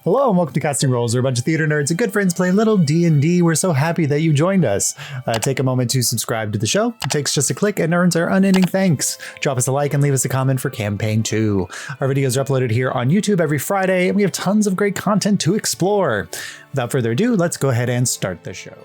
Hello and welcome to Casting Rolls. We're a bunch of theater nerds and good friends playing little D&D. We're so happy that you joined us. Take a moment to subscribe to the show. It takes just a click and earns our unending thanks. Drop us a like and leave us a comment for Campaign 2. Our videos are uploaded here on YouTube every Friday, and we have tons of great content to explore. Without further ado, let's go ahead and start the show.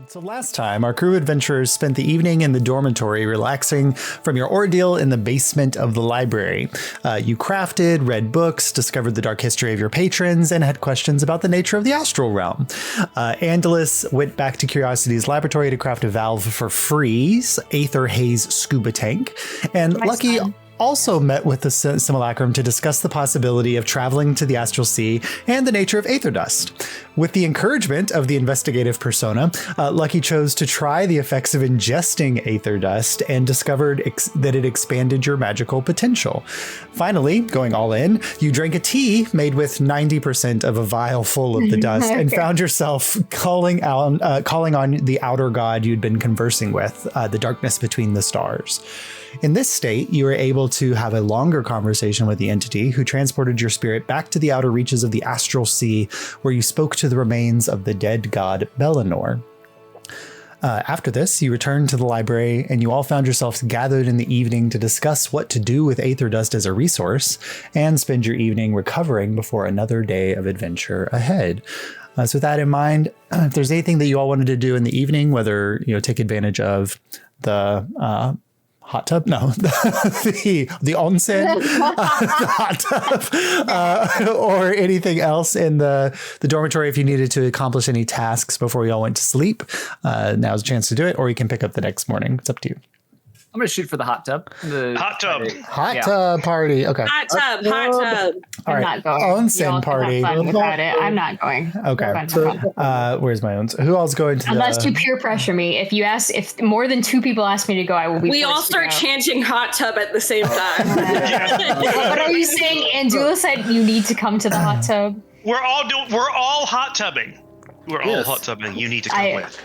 So last time, our crew adventurers spent the evening in the dormitory relaxing from your ordeal in the basement of the library. You crafted, read books, discovered the dark history of your patrons, and had questions about the nature of the astral realm. Andalus went back to Curiosity's laboratory to craft a valve for Freeze, Aether Haze scuba tank, and Lucky also met with the simulacrum to discuss the possibility of traveling to the astral sea and the nature of aether dust. With the encouragement of the investigative persona, Lucky chose to try the effects of ingesting aether dust and discovered that it expanded your magical potential. Finally, going all in, you drank a tea made with 90% of a vial full of the dust and found yourself calling on the outer god you'd been conversing with, the darkness between the stars. In this state, you were able to have a longer conversation with the entity who transported your spirit back to the outer reaches of the astral sea, where you spoke to the remains of the dead god Bellinor. After this, you returned to the library and you all found yourselves gathered in the evening to discuss what to do with aether dust as a resource and spend your evening recovering before another day of adventure ahead. So with that in mind, if there's anything that you all wanted to do in the evening, whether, take advantage of the hot tub? No, the onsen, the hot tub, or anything else in the dormitory. If you needed to accomplish any tasks before you all went to sleep, now's a chance to do it, or you can pick up the next morning. It's up to you. I'm going to shoot for the hot tub. Hot tub Party. Okay. Hot tub. All right. I'm not going. Onsen party. Have fun without it. I'm not going. Okay. Where's my onsen? Who all's going to Unless you peer pressure me. If more than 2 people ask me to go, I will be. We all start chanting hot tub at the same time. But are you saying Andula said you need to come to the hot tub? We're all hot tubbing. All hot tubbing. You need to come with.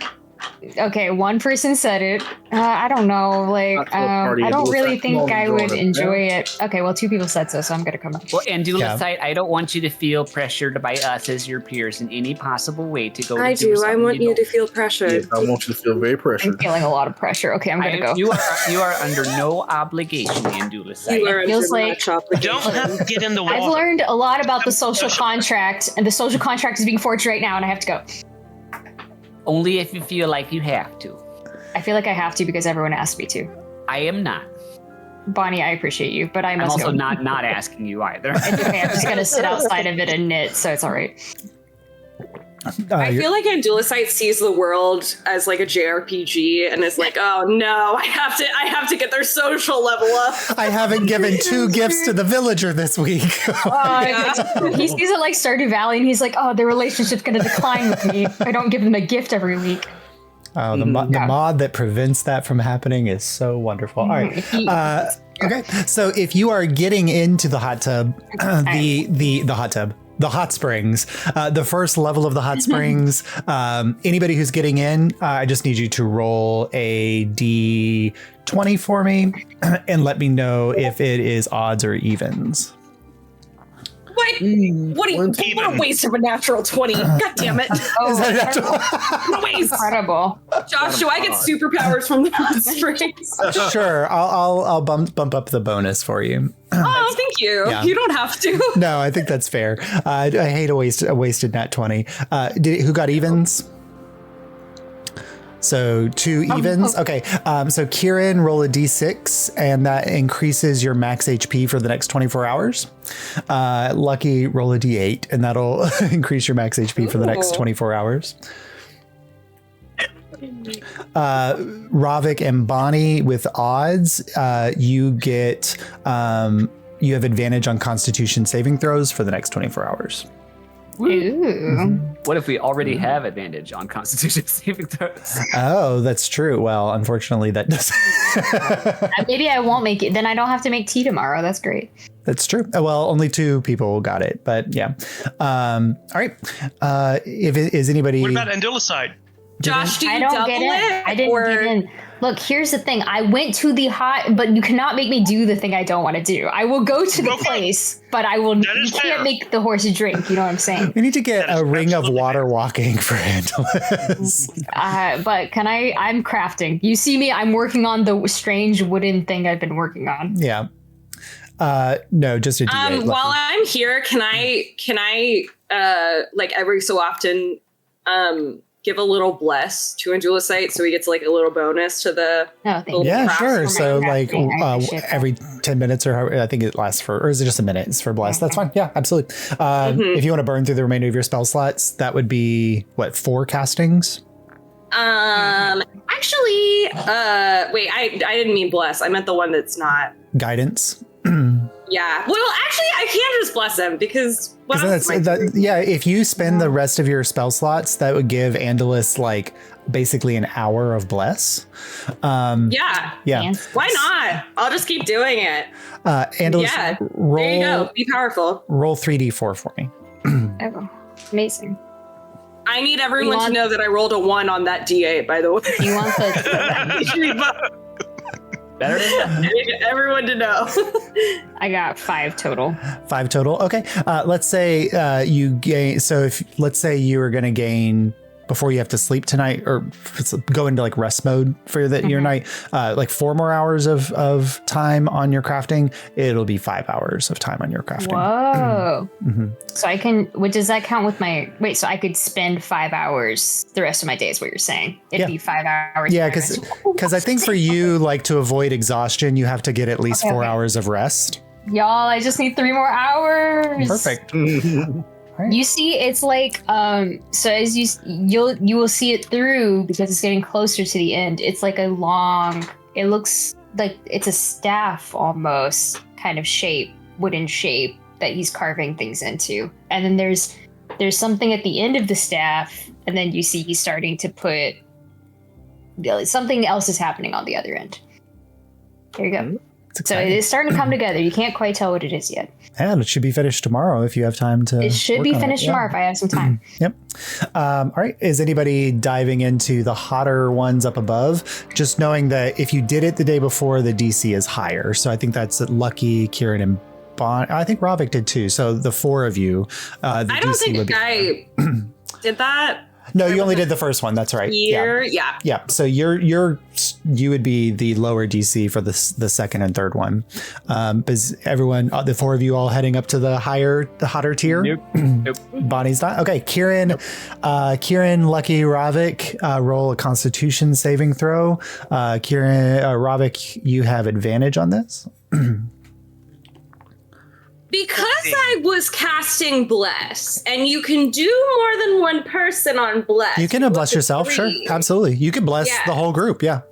Okay, one person said it. I don't know. I don't really think I would enjoy it. Okay, well, 2 people said so I'm gonna come up. Well, Andula, I don't want you to feel pressured by us as your peers in any possible way to go. I do. I want you to feel pressured. Yes, I want you to feel very pressured. I'm feeling a lot of pressure. Okay, I'm gonna go. You are under no obligation, Andula. It feels like don't have to get in the water. I've learned a lot about the social contract, and the social contract is being forged right now, and I have to go. Only if you feel like you have to. I feel like I have to because everyone asked me to. I am not. Bonnie, I appreciate you, but I'm also not asking you either. It's okay. I'm just going to sit outside of it and knit, so it's all right. I feel like Andulicite sees the world as like a JRPG and is like, oh no, I have to get their social level up. I haven't given 2 gifts to the villager this week. He sees it like Stardew Valley and he's like, oh, their relationship's going to decline with me if I don't give them a gift every week. Oh, the mod that prevents that from happening is so wonderful. All right. Okay. So if you are getting into the hot tub, the hot springs, the first level of the hot springs, anybody who's getting in, I just need you to roll a D20 for me and let me know if it is odds or evens. What a waste of a natural 20. God damn it. Is that natural? Waste. Incredible. Josh, do I get superpowers from the hot springs? Sure. I'll bump up the bonus for you. Oh, thank you. Yeah. You don't have to. No, I think that's fair. I hate a wasted nat 20. Who got evens? So 2 evens. Okay. So Kieran, roll a d6, and that increases your max HP for the next 24 hours. Lucky, roll a d8, and that'll increase your max HP for the next 24 hours. Rovick and Bonnie with odds, you get you have advantage on Constitution saving throws for the next 24 hours. Ooh. What if we already have advantage on Constitution saving throws? Oh, that's true. Well, unfortunately, that doesn't. Maybe I won't make it. Then I don't have to make tea tomorrow. That's great. That's true. Well, only 2 people got it, but yeah. All right. Is anybody? What about Andulicide? Josh, do you I don't double get in. it? I didn't get in. Look, here's the thing. I went to the hot, but you cannot make me do the thing I don't want to do. I will go to the place, but I will. You can't make the horse drink. You know what I'm saying? We need to get a ring of water walking for Angelus. But can I? I'm crafting. You see me? I'm working on the strange wooden thing I've been working on. Yeah. No, just a D8. While I'm here, can I like every so often give a little bless to Andulicite so he gets like a little bonus to the yeah, sure. So like every 10 minutes or however, I think it lasts for, or is it just a minute? It's for bless. That's fine. Yeah, absolutely. If you want to burn through the remainder of your spell slots, that would be what, 4 castings? Actually, wait, I didn't mean bless. I meant the one that's not guidance. Yeah. Well, actually, I can just bless him because if you spend the rest of your spell slots, that would give Andalus like basically an hour of bless. Yeah. Why not? I'll just keep doing it. Andalus, roll, there you go. Be powerful. Roll 3d4 for me. Oh, amazing. I need everyone to know that I rolled a 1 on that D8, by the way. You want the Better I need everyone to know. I got 5 total. 5 total. Okay. Let's say you gain. So let's say you were going to gain before you have to sleep tonight, or go into like rest mode for your night, like 4 more hours of time on your crafting. It'll be 5 hours of time on your crafting. Whoa. So I can, does that count with my, so I could spend 5 hours the rest of my day is what you're saying. It'd be 5 hours. Yeah. Cause I think for you, like to avoid exhaustion, you have to get at least 4 hours of rest. Y'all, I just need 3 more hours. Perfect. You see, it's like so as you will see it through because it's getting closer to the end. It's like a long. It looks like it's a staff almost kind of shape, wooden shape that he's carving things into. And then there's something at the end of the staff, and then you see he's starting to put something else is happening on the other end. There you go. So it is starting to come together. You can't quite tell what it is yet. And it should be finished tomorrow if you have time to. It should be finished tomorrow if I have some time. Yep. All right. Is anybody diving into the hotter ones up above? Just knowing that if you did it the day before, the DC is higher. So I think that's Lucky, Kieran, and Bon. I think Rovick did too. So the 4 of you. I don't think I did that. No, you only did the first one. That's right. Yeah. So you would be the lower DC for the second and third one. Is everyone, the 4 of you, all heading up to the hotter tier? Nope. Bonnie's not. Okay, Kieran, Lucky, Rovick, roll a Constitution saving throw. Kieran, Rovick, you have advantage on this. Because I was casting bless, and you can do more than one person on bless. You can bless yourself, 3. Sure, absolutely. You can bless the whole group, yeah.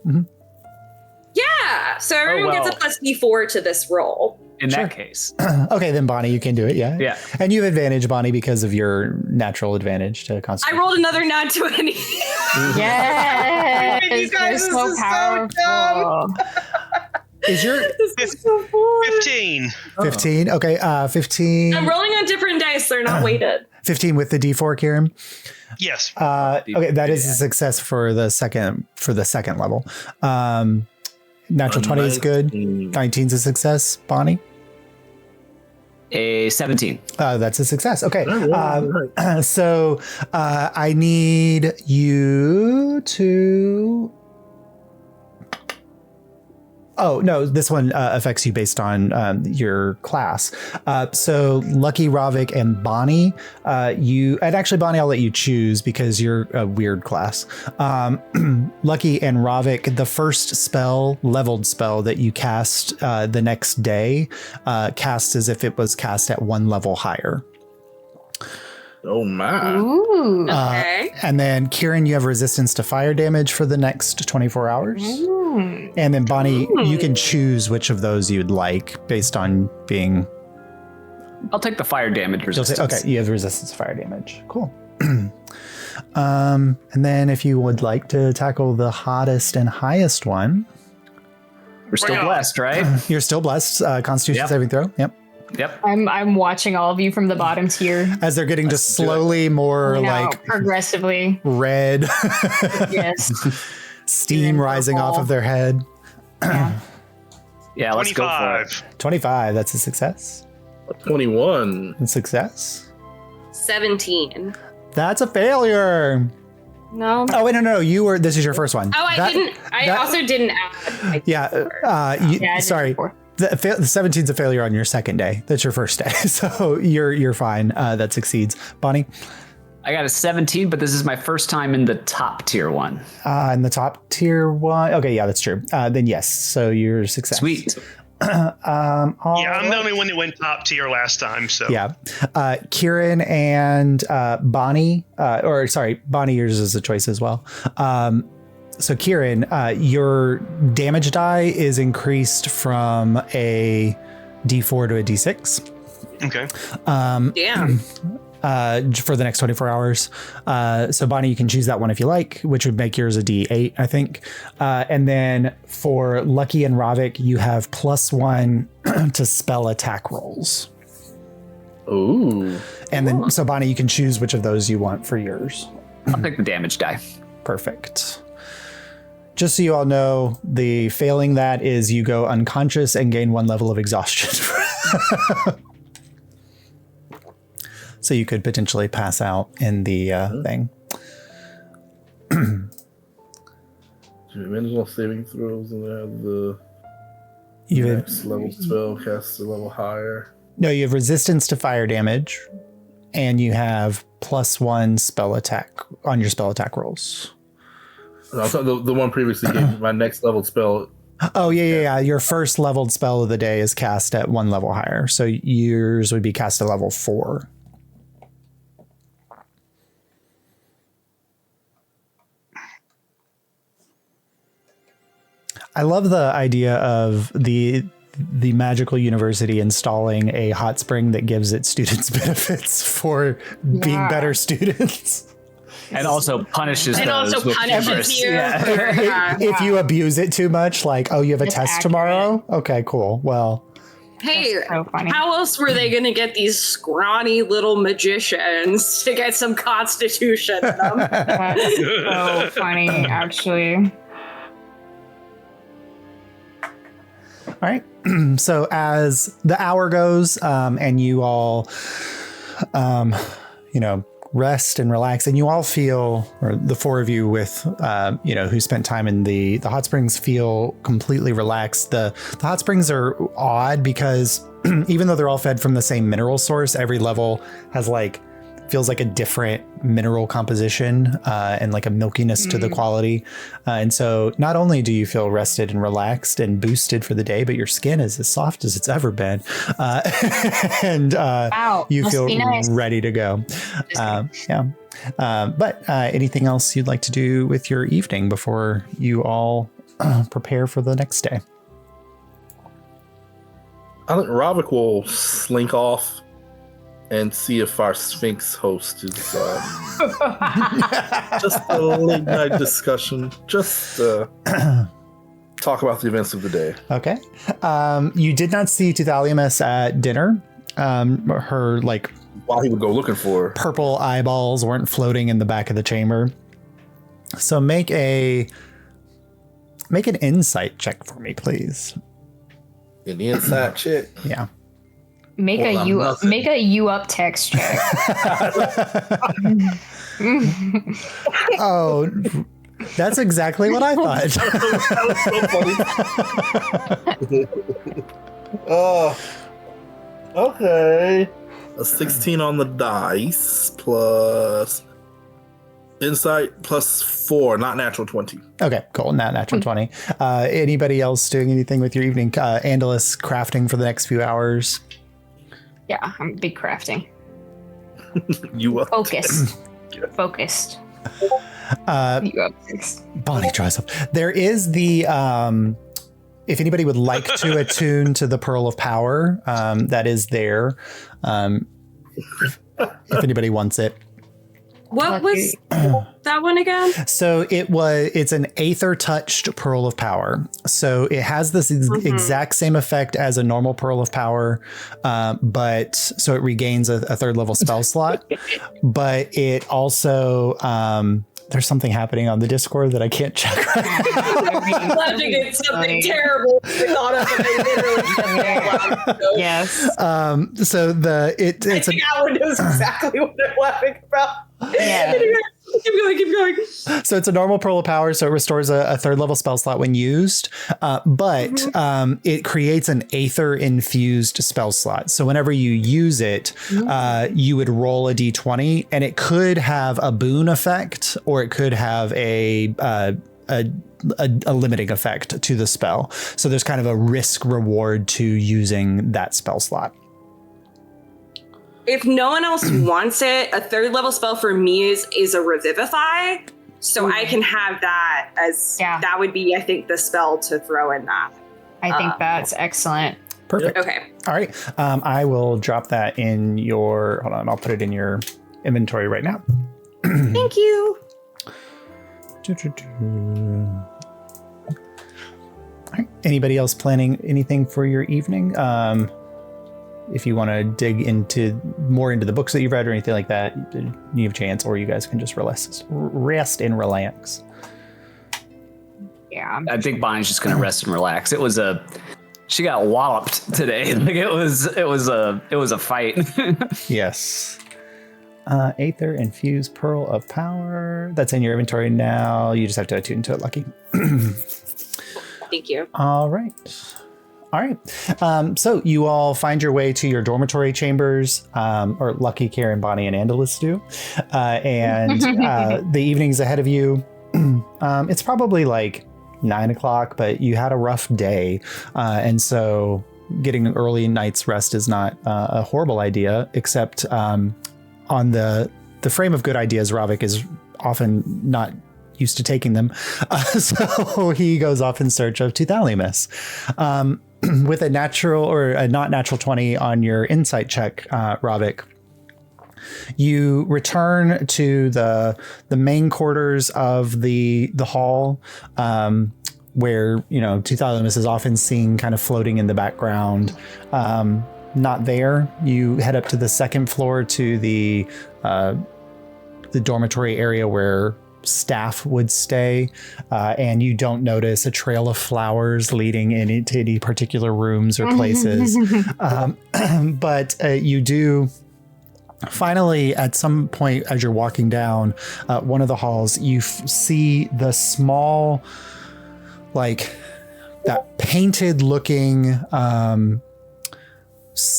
Yeah, so everyone gets a plus D4 to this roll. In that case. Okay, then Bonnie, you can do it, yeah. Yeah. And you have advantage, Bonnie, because of your natural advantage to Constitution. I rolled another nat 20. Yes, you guys, you're so powerful. So Is your 15? 15? Okay, 15. I'm rolling on different dice; they're not weighted. 15 with the D4, Kieran. Yes. Okay, that is a success for the second level. Natural 20 is good. 19 is a success. Bonnie. A 17. That's a success. Okay. So I need you to. Oh, no, this one affects you based on your class. So Lucky, Rovick, and Bonnie, and actually Bonnie, I'll let you choose because you're a weird class. Lucky and Rovick, the first leveled spell that you cast the next day, cast as if it was cast at 1 level higher. Oh my. Ooh. Okay. And then Kieran, you have resistance to fire damage for the next 24 hours. And then Bonnie, you can choose which of those you'd like based on being I'll take the fire damage resistance. Okay, you have resistance to fire damage. Cool. And then if you would like to tackle the hottest and highest one. We're still blessed, right? You're still blessed. Constitution saving throw. Yep. I'm watching all of you from the bottom tier as they're getting just slowly more like progressively red. Yes. Steam rising off of their head. Yeah, let's go for it. 25. That's a success. 21. A success. 17. That's a failure. No. Oh wait, no. This is your first one. Oh, I also didn't add. Sorry. The 17's a failure on your second day. That's your first day, so you're fine. That succeeds. Bonnie, I got a 17, but this is my first time in the top tier one. In the top tier one. Okay, yeah, that's true. Then yes, so you're a success. Sweet. I'm the only one that went top tier last time. So yeah, Kieran and Bonnie, Bonnie, yours is a choice as well. So Kieran, your damage die is increased from a D4 to a D6. Okay. Damn. For the next 24 hours. So Bonnie, you can choose that one if you like, which would make yours a D8, I think. And then for Lucky and Rovick, you have +1 to spell attack rolls. Ooh. And then, so Bonnie, you can choose which of those you want for yours. I'll take the damage die. Perfect. Just so you all know, the failing that is you go unconscious and gain 1 level of exhaustion. So you could potentially pass out in the thing. Manageable saving throws, and then have the next level spell cast a level higher. No, you have resistance to fire damage, and you have +1 spell attack on your spell attack rolls. No, I thought the one previously gave my next level spell. Oh, yeah. Your first leveled spell of the day is cast at 1 level higher. So yours would be cast at level 4. I love the idea of the magical university installing a hot spring that gives its students benefits for being better students. And also punishes and those also with punishes you. If you abuse it too much, like, oh, you have a test tomorrow? Okay, cool. Well, hey, so funny. How else were they going to get these scrawny little magicians to get some constitution in them? That's so funny, actually. all right. So as the hour goes, and you all, rest and relax, and you all feel, or the 4 of you with, who spent time in the hot springs, feel completely relaxed. The hot springs are odd because even though they're all fed from the same mineral source, every level has feels like a different mineral composition and like a milkiness to the quality. And so not only do you feel rested and relaxed and boosted for the day, but your skin is as soft as it's ever been. And you feel ready to go. But anything else you'd like to do with your evening before you all prepare for the next day? I think Rovick will slink off and see if our Sphinx host is just a late night discussion. Just talk about the events of the day. Okay. You did not see Tithaliamus at dinner. Her while he would go looking for her, purple eyeballs weren't floating in the back of the chamber. So make an insight check for me, please. In the inside check. Yeah. Make a you up text check. Oh, that's exactly what I thought. Oh, okay. A 16 on the dice plus insight plus 4, not natural 20. Okay, cool. Not natural 20. Anybody else doing anything with your evening? Andalus crafting for the next few hours. Yeah, I'm big crafting. You up? Focused. Focused. You up? Bonnie tries up. There is the if anybody would like to attune to the Pearl of Power, that is there. If anybody wants it. What was that one again? So it's an aether touched Pearl of Power. So it has this exact same effect as a normal Pearl of Power, but so it regains a third level spell slot. But it also there's something happening on the Discord that I can't check right now. I'm laughing at something terrible I thought of, but I literally Yes. So I think Alan knows exactly what I'm laughing about. Yeah. Keep going. So it's a normal Pearl of Power, so it restores a third level spell slot when used, but it creates an Aether infused spell slot. So whenever you use it, you would roll a d20, and it could have a boon effect, or it could have a limiting effect to the spell. So there's kind of a risk reward to using that spell slot. If no one else wants it, a third level spell for me is a Revivify. So I can have that as that would be, I think, the spell to throw in that. I think that's excellent. Perfect. Okay. All right. I will drop that in your, hold on, I'll put it in your inventory right now. Thank you. All right. Anybody else planning anything for your evening? If you want to dig more into the books that you've read or anything like that, you have a chance, or you guys can just rest and relax. Yeah. I think Bonnie's just gonna rest and relax. She got walloped today. Like it was a fight. Yes. Aether infused Pearl of Power. That's in your inventory now. You just have to attune to it, Lucky. Thank you. All right. So you all find your way to your dormitory chambers, or Lucky, Karen, Bonnie, and Andalus do. And the evening's ahead of you. It's probably like 9 o'clock, but you had a rough day. And so getting an early night's rest is not a horrible idea, except on the frame of good ideas, Rovick is often not used to taking them. So he goes off in search of Tuthalimus. With a natural or a not natural 20 on your insight check, Rovick, you return to the main quarters of the hall, where Tuthalimus is often seen kind of floating in the background. Not there. You head up to the second floor to the dormitory area where staff would stay, and you don't notice a trail of flowers leading into any particular rooms or places. But you do finally, at some point as you're walking down one of the halls, you see the small, like that painted looking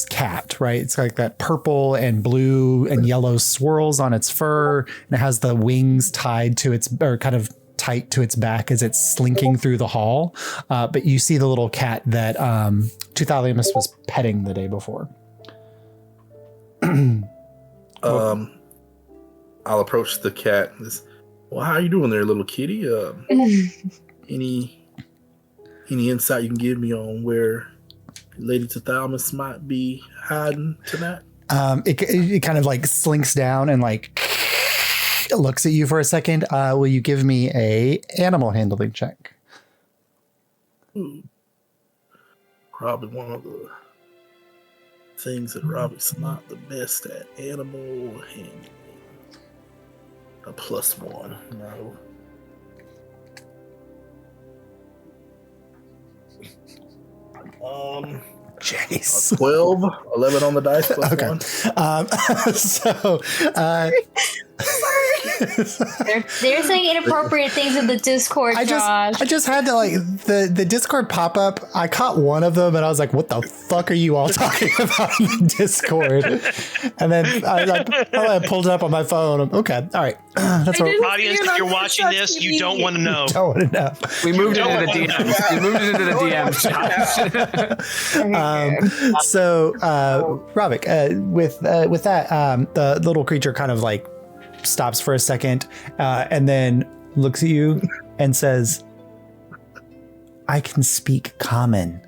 cat, right? It's like that purple and blue and yellow swirls on its fur, and it has the wings tied to its, or kind of tight to its back as it's slinking through the hall. But you see the little cat that Tuthalimus was petting the day before. I'll approach the cat. Well, how you doing there, little kitty? Any insight you can give me on where Lady Tuthalimus might be hiding tonight? It kind of like slinks down and like looks at you for a second. Will you give me a animal handling check? Probably one of the things that Rovick's not the best at. Animal handling. A +1. No. Jace. 12, 11 on the dice plus Okay. 1. They're saying inappropriate things in the Discord, Josh. I just had to, like, the Discord pop up. I caught one of them and I was like, what the fuck are you all talking about in the Discord? And then I pulled it up on my phone. Okay. All right. That's what Audience, if you're watching this, you don't want to know. don't want to know. We moved it into the DMs. We moved it into the DMs, Josh. So, Rovick, with that, the little creature kind of like stops for a second, and then looks at you and says, I can speak common.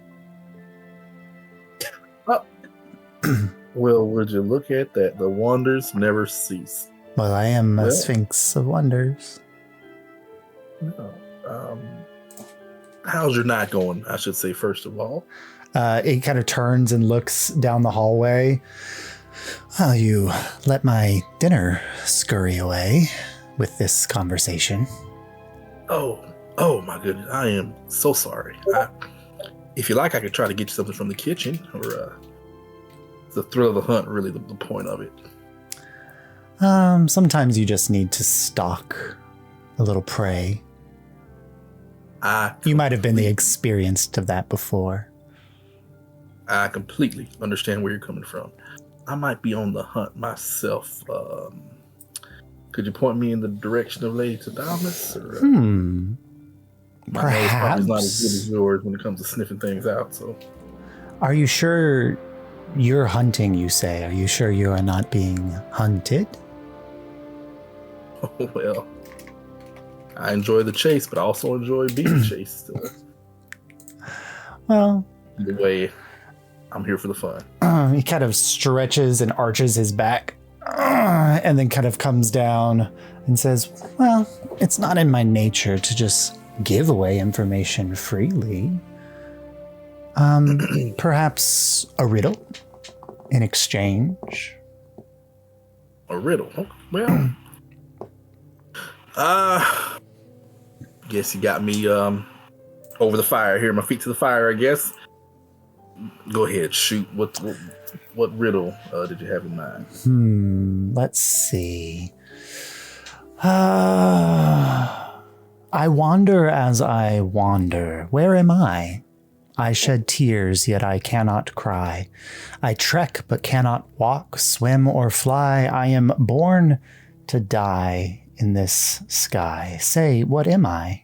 Well, would you look at that? The wonders never cease. Well, I am a Sphinx of Wonders. No. How's your night going? I should say, first of all. It kind of turns and looks down the hallway. Well, you let my dinner scurry away with this conversation. Oh my goodness. I am so sorry. If you like, I could try to get you something from the kitchen, or the thrill of the hunt, really the point of it. Sometimes you just need to stalk a little prey. You might have been the experienced of that before. I completely understand where you're coming from. I might be on the hunt myself. Could you point me in the direction of Lady Tadamas? My nose probably not as good as yours when it comes to sniffing things out. So, are you sure you're hunting? You say? Are you sure you are not being hunted? Oh well, I enjoy the chase, but I also enjoy being chased. Well, either way, I'm here for the fun. He kind of stretches and arches his back, and then kind of comes down and says, well, it's not in my nature to just give away information freely. Perhaps a riddle in exchange? A riddle? Well, guess you got me over the fire here, my feet to the fire, I guess. Go ahead, shoot. What riddle did you have in mind? Let's see. I wander as I wander. Where am I? I shed tears, yet I cannot cry. I trek, but cannot walk, swim, or fly. I am born to die in this sky. Say, what am I?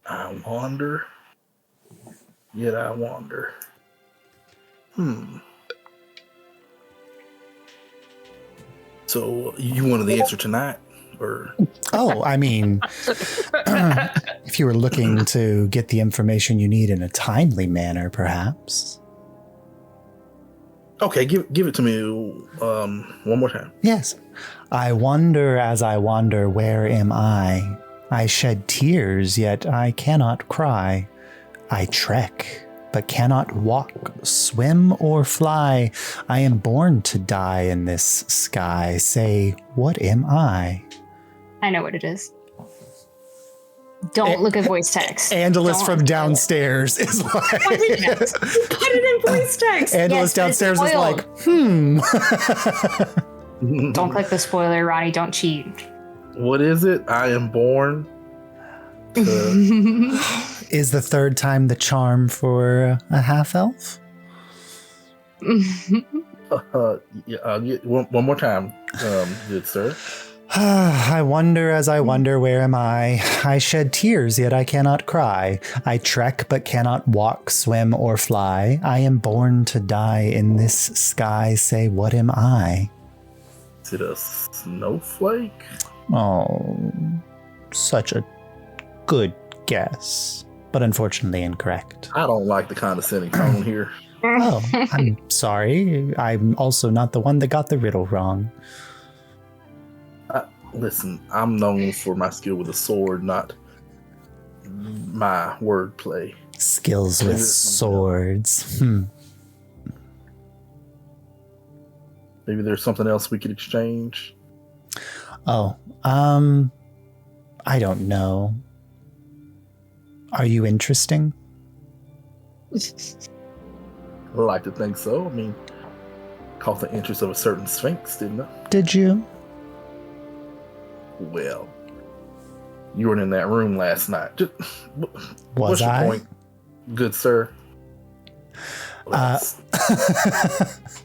I wander, yet I wander. So you wanted the answer tonight, or? Oh, I mean, if you were looking to get the information you need in a timely manner, perhaps. Okay, give it to me one more time. Yes. I wonder as I wander, where am I? I shed tears, yet I cannot cry. I trek, but cannot walk, swim, or fly. I am born to die in this sky. Say, what am I? I know what it is. Don't look at voice text. Angelus from downstairs is like... Put it in voice text. Angelus downstairs is like, Don't click the spoiler, Ronnie. Don't cheat. What is it? I am born to... Is the third time the charm for a half-elf? One more time, good sir. I wonder as I wonder, where am I? I shed tears, yet I cannot cry. I trek, but cannot walk, swim, or fly. I am born to die in this sky. Say, what am I? Is it a snowflake? Oh, such a good guess, but unfortunately incorrect. I don't like the condescending tone here. Oh, I'm sorry. I'm also not the one that got the riddle wrong. Listen, I'm known for my skill with a sword, not my wordplay. Skills with swords. Maybe there's something else we could exchange. Oh, I don't know. Are you interesting? I like to think so. I mean, caught the interest of a certain sphinx, didn't I? Did you? Well, you weren't in that room last night. Was I? What's your point, good sir?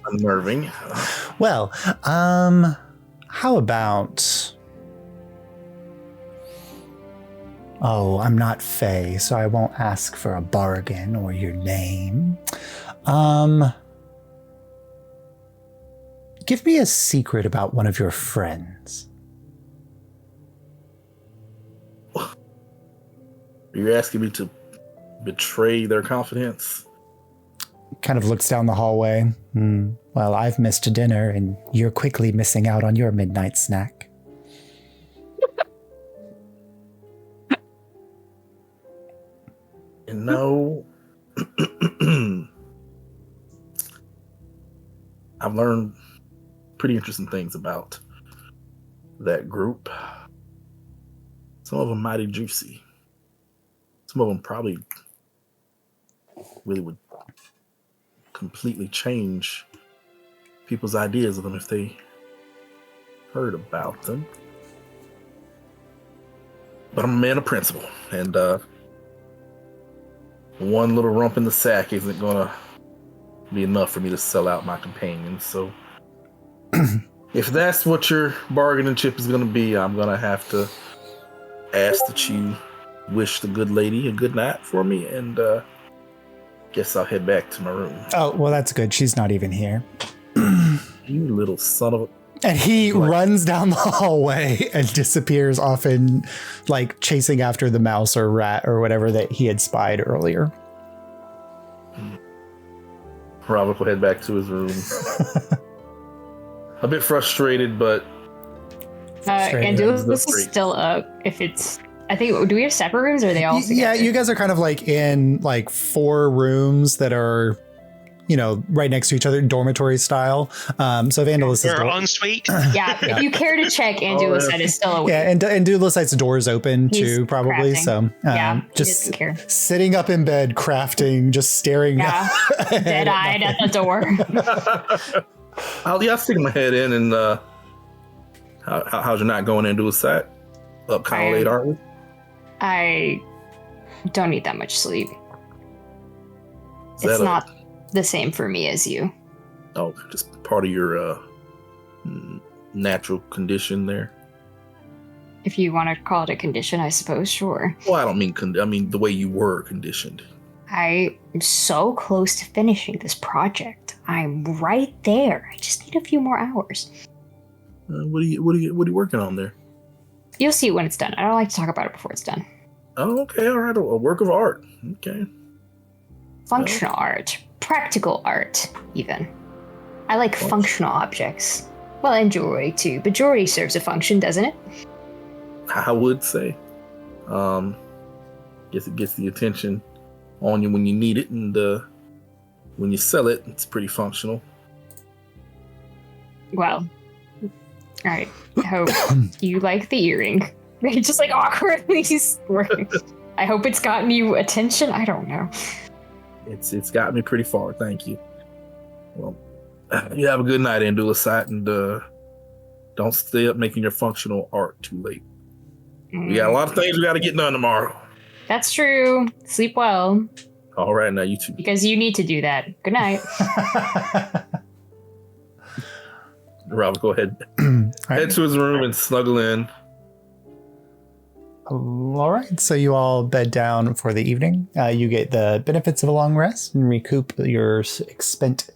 Unnerving. Well, how about... Oh, I'm not Fae, so I won't ask for a bargain or your name. Give me a secret about one of your friends. You're asking me to betray their confidence? Kind of looks down the hallway. Well, I've missed dinner, and you're quickly missing out on your midnight snack. And no, I've learned pretty interesting things about that group. Some of them mighty juicy. Some of them probably really would completely change people's ideas of them if they heard about them. But I'm a man of principle, and one little rump in the sack isn't gonna be enough for me to sell out my companions. So if that's what your bargaining chip is gonna be, I'm gonna have to ask that you wish the good lady a good night for me, and guess I'll head back to my room. Oh, well, that's good. She's not even here. You little son of a... And he runs down the hallway and disappears, often like chasing after the mouse or rat or whatever that he had spied earlier. Rovick will head back to his room. A bit frustrated, but... And this is still up. If it's... I think, do we have separate rooms or are they all together? Yeah, you guys are kind of like in like 4 rooms that are, you know, right next to each other, dormitory style. So Vandalus is... We're en suite. Yeah, if you care to check, Andulicite is still awake. Yeah, and Dulicite's door's open too, probably. Crafting. So just sitting up in bed, crafting, just staring. Yeah, dead-eyed at the door. I'll stick my head in and how's your night going, Andulicite? Up kind of late, aren't we? I don't need that much sleep. It's not the same for me as you. Oh, just part of your natural condition there. If you want to call it a condition, I suppose, sure. Well, I don't mean I mean the way you were conditioned. I am so close to finishing this project. I'm right there. I just need a few more hours. What are you working on there? You'll see it when it's done. I don't like to talk about it before it's done. Oh, okay, all right. A work of art. Okay. Functional art. Practical art, even. I like functional objects. Well, and jewelry, too. But jewelry serves a function, doesn't it? I would say. Guess it gets the attention on you when you need it, and when you sell it, it's pretty functional. Well, all right. I hope you like the earring. Just like awkwardly squirting. I hope it's gotten you attention. I don't know. It's got me pretty far. Thank you. Well, you have a good night, Andulicite, and don't stay up making your functional art too late. We got a lot of things we got to get done tomorrow. That's true. Sleep well. All right, now you too. Because you need to do that. Good night. Rob, go ahead. Head to his room and snuggle in. All right, so you all bed down for the evening. You get the benefits of a long rest and recoup your spent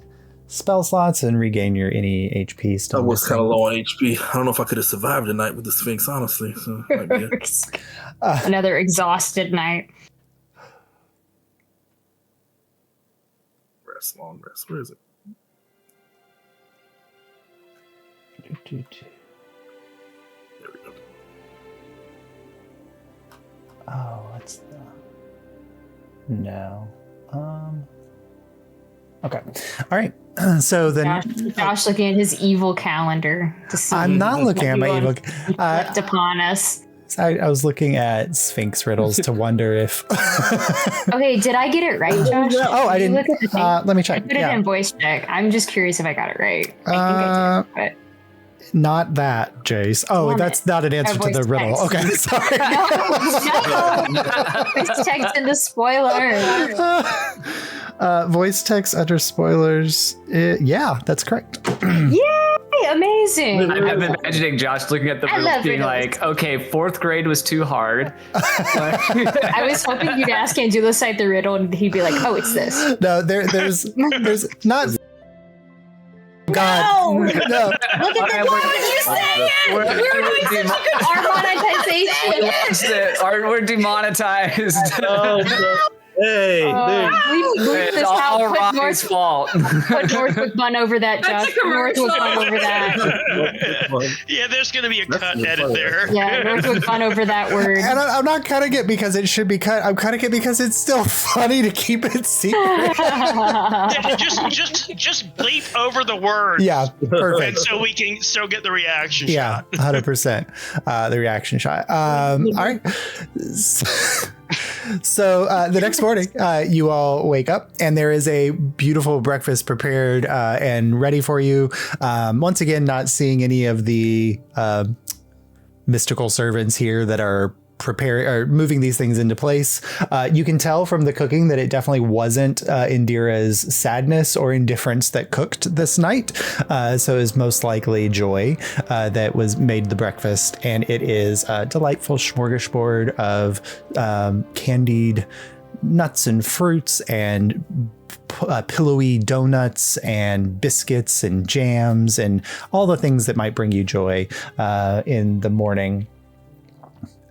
spell slots and regain your any HP. I was kind of low on HP. I don't know if I could have survived the night with the Sphinx, honestly. So, another exhausted night. Rest, long rest. Where is it? There we go. Oh, what's the... No. Okay. All right. So then... Josh looking at his evil calendar to see... I'm not looking at my evil... flipped upon us. I was looking at Sphinx riddles to wonder if... Okay, did I get it right, Josh? Oh, I didn't... let me check. I put it in voice check. I'm just curious if I got it right. I think I did, but... Not that, Jace. Oh, that's not an answer to the riddle. Text. Okay, sorry. No. Voice text in the spoiler. Voice text under spoilers. Yeah, that's correct. Yay! Amazing. I'm imagining Josh looking at the riddles being like, okay, 4th grade was too hard. I was hoping you'd ask Andulicite the riddle and he'd be like, oh, it's this. No, there's not God. No. Look at this. Why would you say it? We're doing such a good monetization. We're demonetized. Hey, we bleep this out. All Put Robbie's fault. Put Northwick Bun over that, That's Josh. a commercial. Northwick Bun over that. Yeah, there's going to be a cut edit there. Yeah, Northwick Bun over that word. And I'm not cutting it because it should be cut. I'm cutting it because it's still funny to keep it secret. Yeah, just bleep over the word. Yeah, perfect. And so we can still get the reaction Yeah, shot. 100%. The reaction shot. All right. So the next morning, you all wake up and there is a beautiful breakfast prepared and ready for you. Once again, not seeing any of the mystical servants here that are preparing or moving these things into place. You can tell from the cooking that it definitely wasn't Indira's sadness or indifference that cooked this night. So it's most likely joy that was made the breakfast, and it is a delightful smorgasbord of candied nuts and fruits and pillowy donuts and biscuits and jams and all the things that might bring you joy in the morning.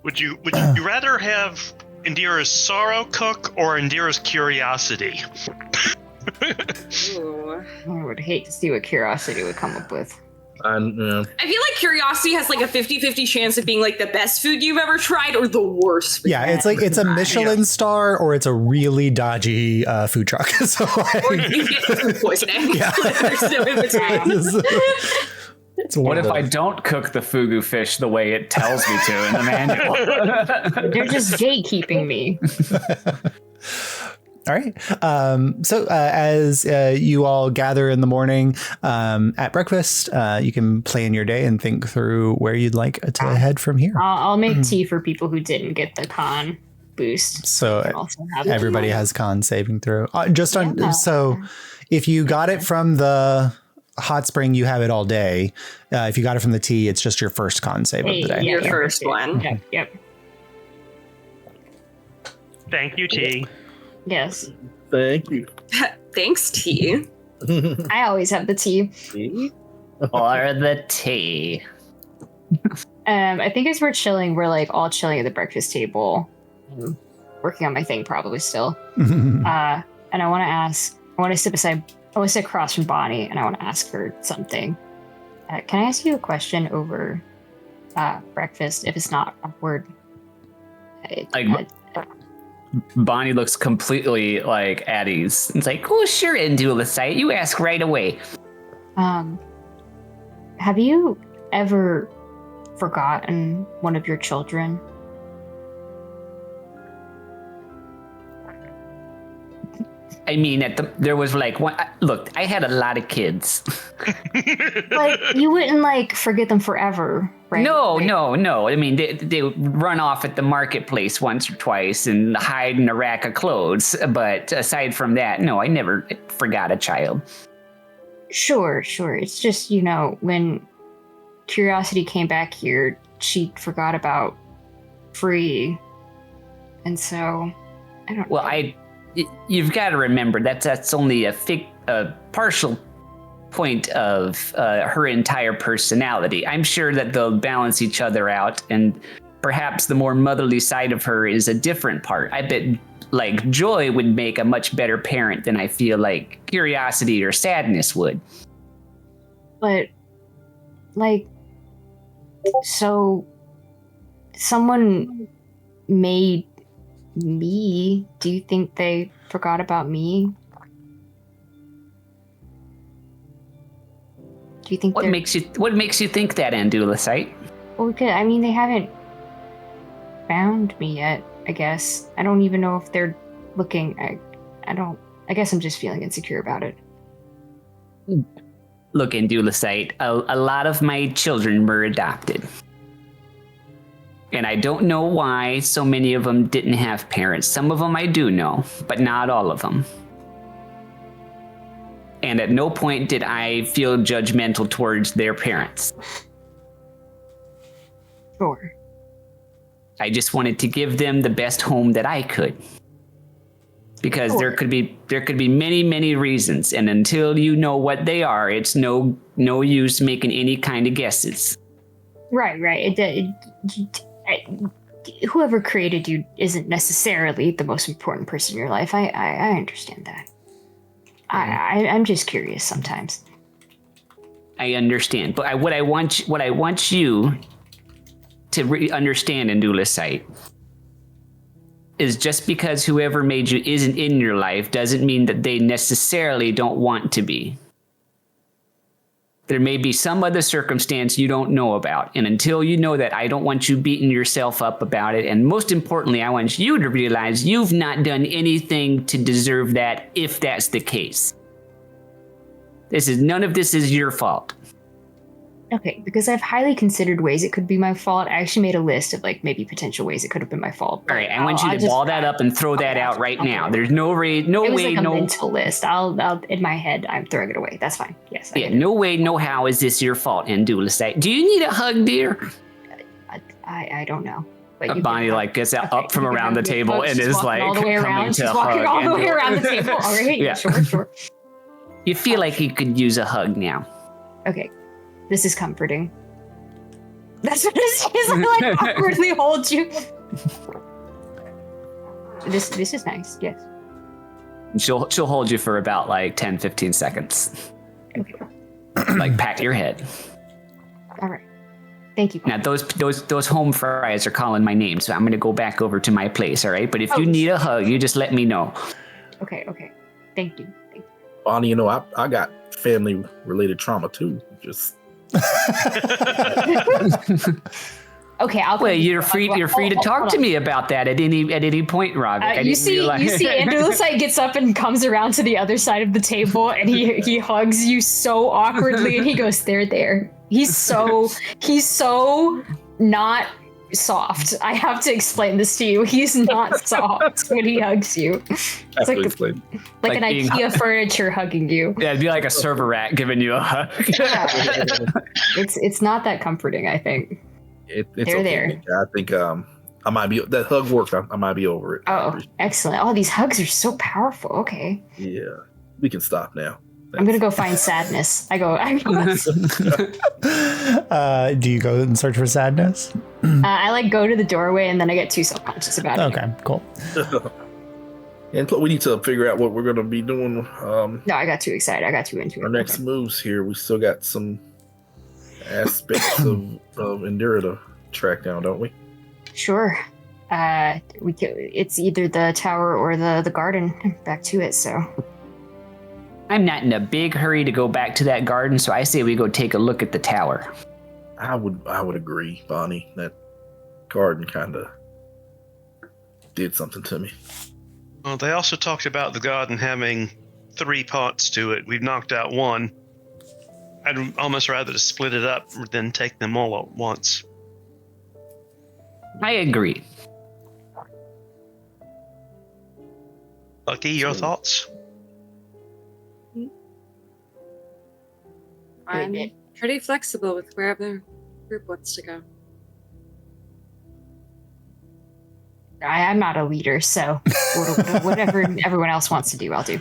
Would you rather have Indira's sorrow cook or Indira's curiosity? Ooh. I would hate to see what Curiosity would come up with. I feel like Curiosity has like a 50-50 chance of being like the best food you've ever tried or the worst food. Yeah, it's like it's a Michelin star or it's a really dodgy food truck. So Or you get food poisoning. Yeah. There's no in between. What if I don't cook the fugu fish the way it tells me to in the manual? They're just gatekeeping me. All right. So as you all gather in the morning at breakfast, you can plan your day and think through where you'd like to head from here. I'll make tea for people who didn't get the con boost. So Also have everybody tea. has con saving through. So if you got it from the hot spring, you have it all day. If you got it from the tea, it's just your first con save of the day. Your first one. Yep. Thank you, T. Yes. Thank you. Thanks, T. I always have the tea. Or the tea. I think as we're chilling, we're like all chilling at the breakfast table. Working on my thing probably still. And I want to sit across from Bonnie and I want to ask her something. Can I ask you a question over breakfast if it's not awkward? Bonnie looks completely like at ease. It's like, oh, sure, Indulicite. You ask right away. Have you ever forgotten one of your children? I mean, there was like one. Look, I had a lot of kids. But you wouldn't like forget them forever, right? No. I mean, they run off at the marketplace once or twice and hide in a rack of clothes. But aside from that, no, I never forgot a child. Sure. It's just, when Curiosity came back here, she forgot about Free. And so, I don't know. Well, you've got to remember that's only a partial point of her entire personality. I'm sure that they'll balance each other out, and perhaps the more motherly side of her is a different part. I bet like Joy would make a much better parent than I feel like Curiosity or Sadness would. But, so someone made me. Do you think they forgot about me? Do you think What makes you think that, Indulicite? Well, they haven't found me yet, I guess. I don't even know if they're looking. I guess I'm just feeling insecure about it. Look, Indulicite, a lot of my children were adopted. And I don't know why so many of them didn't have parents. Some of them I do know, but not all of them. And at no point did I feel judgmental towards their parents. Sure. I just wanted to give them the best home that I could. because there could be many reasons, and until you know what they are, it's no use making any kind of guesses. Right. Whoever created you isn't necessarily the most important person in your life. I understand that. I'm just curious sometimes. I understand, but what I want you to understand, Indulicite, is just because whoever made you isn't in your life doesn't mean that they necessarily don't want to be. There may be some other circumstance you don't know about, and until you know that, I don't want you beating yourself up about it, and most importantly, I want you to realize you've not done anything to deserve that, if that's the case. None of this is your fault. Okay, because I've highly considered ways it could be my fault. I actually made a list of maybe potential ways it could have been my fault. All right, I want you to ball that up and throw that out right now. There's no way, it was like a mental list. I'll in my head, I'm throwing it away. That's fine. Yes. No way, no how is this your fault, Indulicite. Do you need a hug, dear? I don't know. Bonnie gets up from around the table and is all the way around. She's walking all the way around the table. All right, yeah, sure. You feel like you could use a hug now. Okay. This is comforting. That's what it is. I awkwardly hold you. This is nice. Yes. She'll hold you for about 10-15 seconds. Okay. Pat your head. All right. Thank you. Now those home fries are calling my name, so I'm gonna go back over to my place. All right. But if you need a hug, you just let me know. Okay. Thank you. Bonnie, I got family related trauma too. Just. Okay, you're free to talk to me about that at any point, Rovick. You see, Indulicite gets up and comes around to the other side of the table, and he hugs you so awkwardly, and he goes, "There." He's so not soft. I have to explain this to you. He's not soft when he hugs you. It's like an IKEA furniture hugging you. Yeah, it'd be like a server rat giving you a hug. Yeah. It's not that comforting, I think. It's They're okay. there. I think I might be that hug worked. I might be over it. Oh, excellent. Oh, these hugs are so powerful. Okay. Yeah. We can stop now. I'm gonna go find sadness. Do you go and search for sadness? I go to the doorway and then I get too self-conscious about it. Okay, cool. And we need to figure out what we're gonna be doing. No, I got too excited. I got too into it. Our next moves here. We still got some aspects of Indira to track down, don't we? Sure. It's either the tower or the garden. Back to it. So. I'm not in a big hurry to go back to that garden, so I say we go take a look at the tower. I would agree, Bonnie. That garden kind of did something to me. Well, they also talked about the garden having 3 parts to it. We've knocked out one. I'd almost rather to split it up than take them all at once. I agree. Lucky, your thoughts? I'm pretty flexible with wherever the group wants to go. I'm not a leader, so whatever everyone else wants to do, I'll do.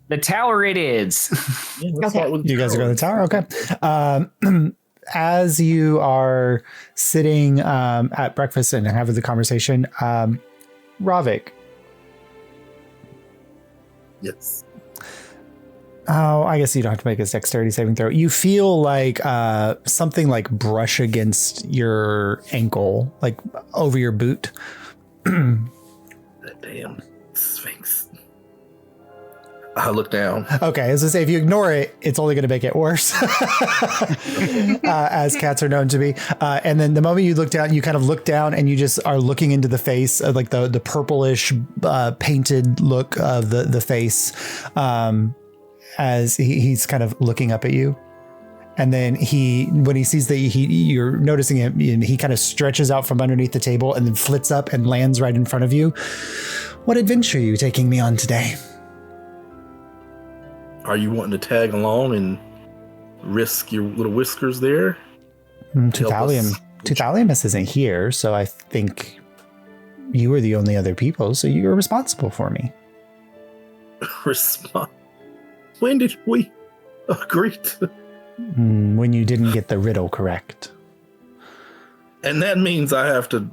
The tower it is. Yeah, okay. You guys are going to the tower? Okay. As you are sitting at breakfast and having the conversation, Rovick. Yes. Oh, I guess you don't have to make a dexterity saving throw. You feel like something brush against your ankle, over your boot. That damn Sphinx. I look down. Okay, as I say, if you ignore it, it's only going to make it worse, as cats are known to be. And then the moment you look down, you kind of look down and you just are looking into the face, of the purplish painted look of the face, as he's kind of looking up at you. And then when he sees that you're noticing him, he kind of stretches out from underneath the table and then flits up and lands right in front of you. What adventure are you taking me on today? Are you wanting to tag along and risk your little whiskers there? Tuthaliamus isn't here, so I think you were the only other people, so you're responsible for me. respond. When did we agree to? When you didn't get the riddle correct. And that means I have to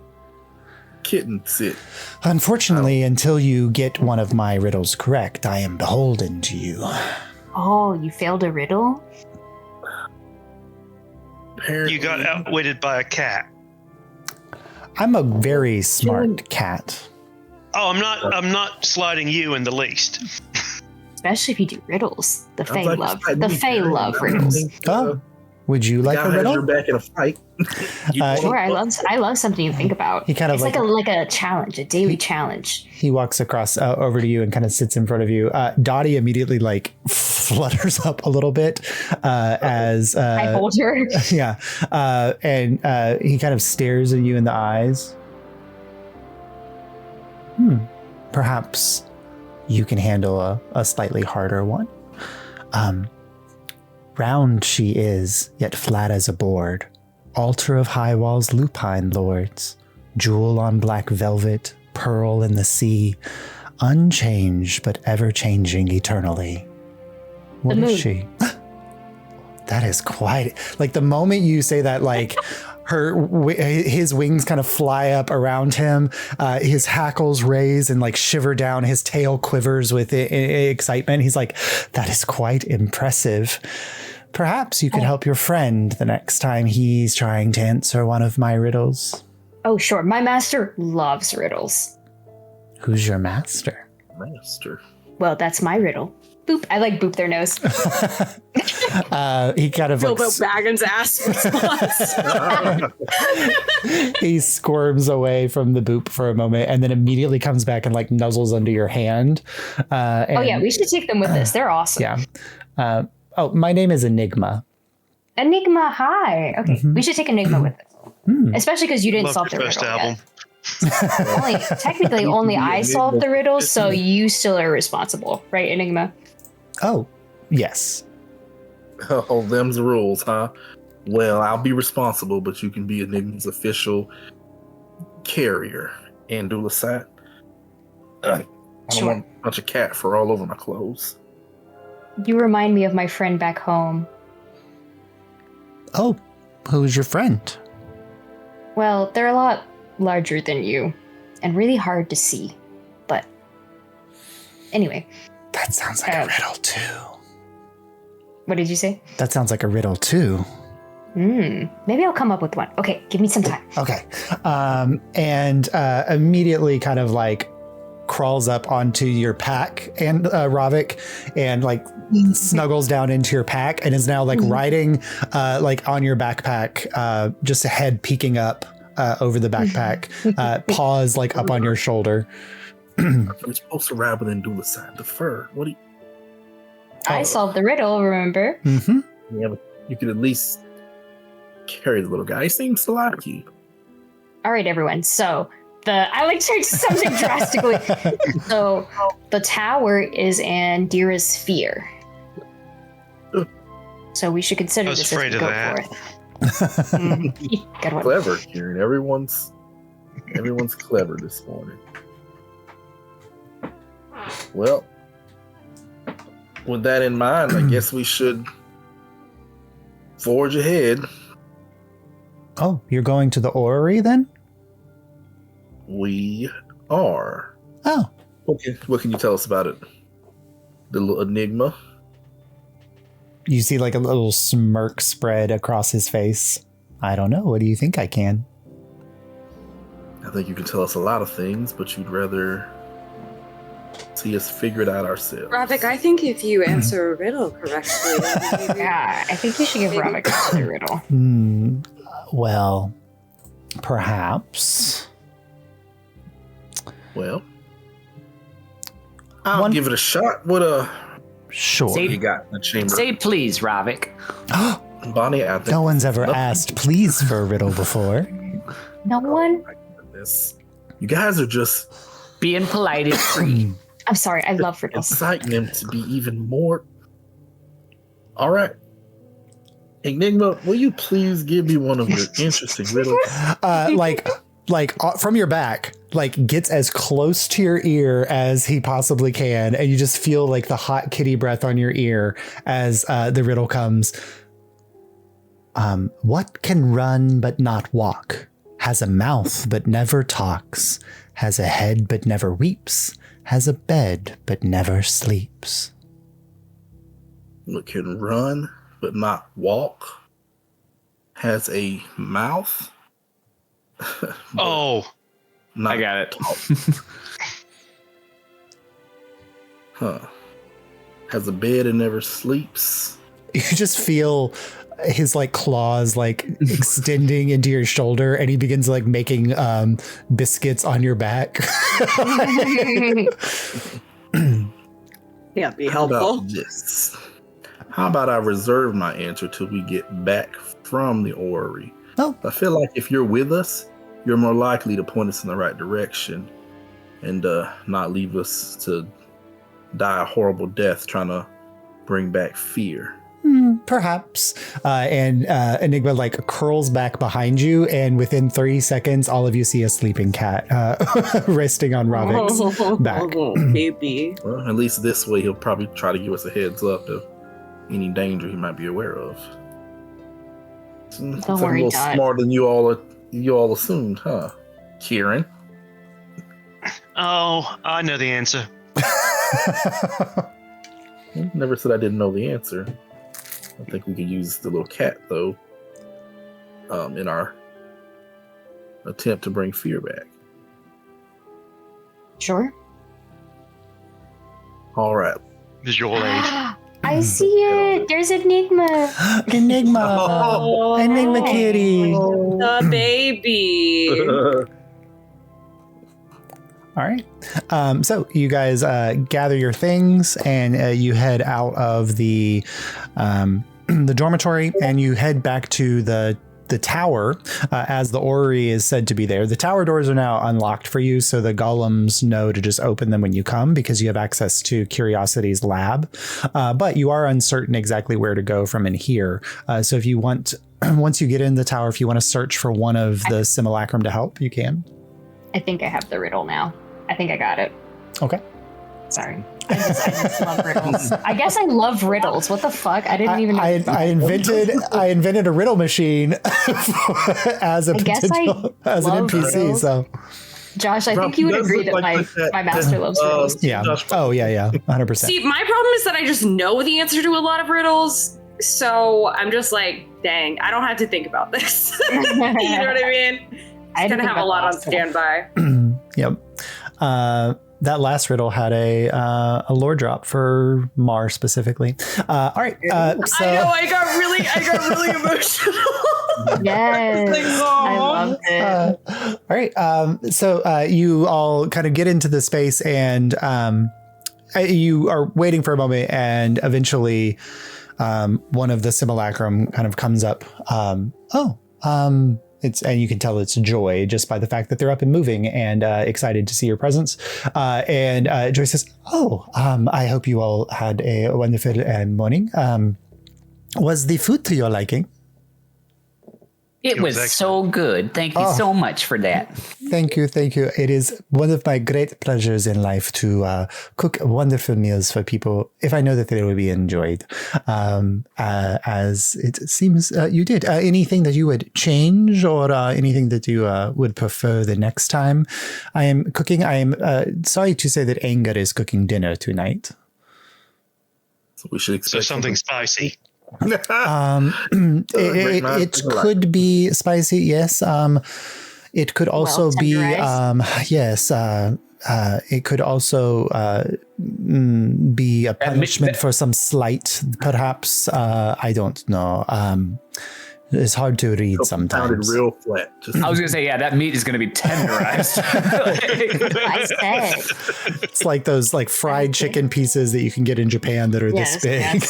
kitten sit. Unfortunately, until you get one of my riddles correct, I am beholden to you. Oh, you failed a riddle? Apparently, You got outwitted by a cat. I'm a very smart cat. Oh, I'm not sliding you in the least. Especially if you do riddles. The Fae like love. fighting The me, Fae Karen. love I riddles. think, Oh, would you like God a has your riddle? back in a fight. Sure, I love something to think about. He kind of it's like a challenge, a daily challenge. He walks across over to you and kind of sits in front of you. Dottie immediately like flutters up a little bit as I hold her. yeah, and he kind of stares at you in the eyes. Perhaps you can handle a slightly harder one. Round she is, yet flat as a board. Altar of high walls, lupine lords. Jewel on black velvet, pearl in the sea. Unchanged, but ever changing eternally. What is she? That is quite... Like, the moment you say that, like... his wings kind of fly up around him. His hackles raise and like shiver down. His tail quivers with excitement. He's like, that is quite impressive. Perhaps you could help your friend the next time he's trying to answer one of my riddles. Oh, sure. My master loves riddles. Who's your master? Master. Well, that's my riddle. Boop. I like boop their nose. He kind of like... Bilbo Baggins' ass response. He squirms away from the boop for a moment and then immediately comes back and like nuzzles under your hand. Oh yeah, we should take them with us. They're awesome. Yeah. My name is Enigma. Enigma, hi. Okay, we should take Enigma with us. Especially because you didn't Love solve the your first riddle album. yet. Technically, only I solved the riddle, so you still are responsible, right, Enigma? Oh, yes. Oh, them's the rules, huh? Well, I'll be responsible, but you can be Enigma's official carrier. And Dulasat. I don't want a bunch of cat fur all over my clothes. You remind me of my friend back home. Oh, who's your friend? Well, they're a lot larger than you, and really hard to see. But anyway. That sounds like a riddle too. What did you say? That sounds like a riddle too. Maybe I'll come up with one. Okay, give me some time. Okay. And immediately kind of like crawls up onto your pack and Rovick and like snuggles down into your pack and is now like riding like on your backpack, just a head peeking up over the backpack, paws like up on your shoulder. We're supposed to ride within Dulasat. The fur. What do you... I solved the riddle, remember? Mm-hmm. Yeah, but you could at least carry the little guy. He seems to like you. All right, everyone. So I like to change something drastically. So the tower is Indira's sphere. So we should consider this as we go forth. Good one. Clever, Kieran. Everyone's clever this morning. Well, with that in mind, I guess we should forge ahead. Oh, you're going to the orrery then? We are. Oh. Okay, what can you tell us about it? The little enigma? You see like a little smirk spread across his face. I don't know. What do you think I can? I think you can tell us a lot of things, but you'd rather see us figure it out ourselves. Rovick, I think if you answer a riddle correctly, Yeah, I think you should give Rovick the riddle. Well, perhaps. Well, I'll give it a shot. What Sure. Say, you got in the chamber? say please, Rovick. Bonnie, I think No one's ever asked please for a riddle before. No one? my goodness. You guys are just Being polite is free. I'm sorry, I love riddles. inciting them to be even more. All right. Enigma, will you please give me one of your interesting riddles? Like from your back, like gets as close to your ear as he possibly can, and you just feel like the hot kitty breath on your ear as the riddle comes. What can run but not walk? Has a mouth but never talks? Has a head but never weeps? Has a bed but never sleeps? What can run but not walk? Has a mouth? Oh, I got it. Huh. Has a bed and never sleeps. You just feel his like claws like extending into your shoulder, and he begins like making biscuits on your back. Yeah, be How helpful. about this? How about I reserve my answer till we get back from the orrery? Oh. I feel like if you're with us, you're more likely to point us in the right direction and not leave us to die a horrible death trying to bring back fear. Perhaps. And Enigma like curls back behind you, and within 30 seconds, all of you see a sleeping cat resting on Rovick's back. Baby. Well, at least this way he'll probably try to give us a heads up of any danger he might be aware of. It's Don't a worry, little Dot. smarter than you all assumed, huh, Kieran? oh, I know the answer. Never said I didn't know the answer. I think we could use the little cat though, in our attempt to bring fear back. Sure. Oh. All right. Visual aid. I see it. There's Enigma. Enigma. Oh, Enigma kitty. the baby. All right. So you guys gather your things, and you head out of the dormitory, and you head back to the tower as the orrery is said to be there. The tower doors are now unlocked for you, so the golems know to just open them when you come because you have access to Curiosity's lab. But you are uncertain exactly where to go from in here. So if you want, once you get in the tower, if you want to search for one of the simulacrum to help, you can. I think I have the riddle now. I think I got it. Okay. Sorry. I just love riddles. I guess I love riddles. What the fuck? I didn't even know. I invented a riddle machine as a potential, as an NPC. Riddles. So Josh, I think you would agree that my master loves riddles. yeah. Oh yeah. 100%. See, my problem is that I just know the answer to a lot of riddles. So I'm just like, dang, I don't have to think about this. You know what I mean? I'm going to have a lot on standby. Yep. That last riddle had a lore drop for Mar specifically. All right. So I know, I got really emotional. Yes. I loved it. all right. So you all kind of get into the space, and you are waiting for a moment, and eventually one of the simulacrum kind of comes up. And you can tell it's Joy just by the fact that they're up and moving and excited to see your presence. And Joy says, I hope you all had a wonderful morning. Was the food to your liking? It was so good. Thank you so much for that. Thank you. It is one of my great pleasures in life to cook wonderful meals for people if I know that they will be enjoyed, as it seems you did. Anything that you would change, or anything that you would prefer the next time I am cooking? I am sorry to say that Anger is cooking dinner tonight. So we should expect something spicy. It could be spicy, yes. It could also be yes. It could also be a punishment for some slight, perhaps. I don't know. It's hard to read sometimes. Sounded real flat. I was gonna say, that meat is gonna be tenderized. I said. It's like those fried chicken pieces that you can get in Japan that are this big.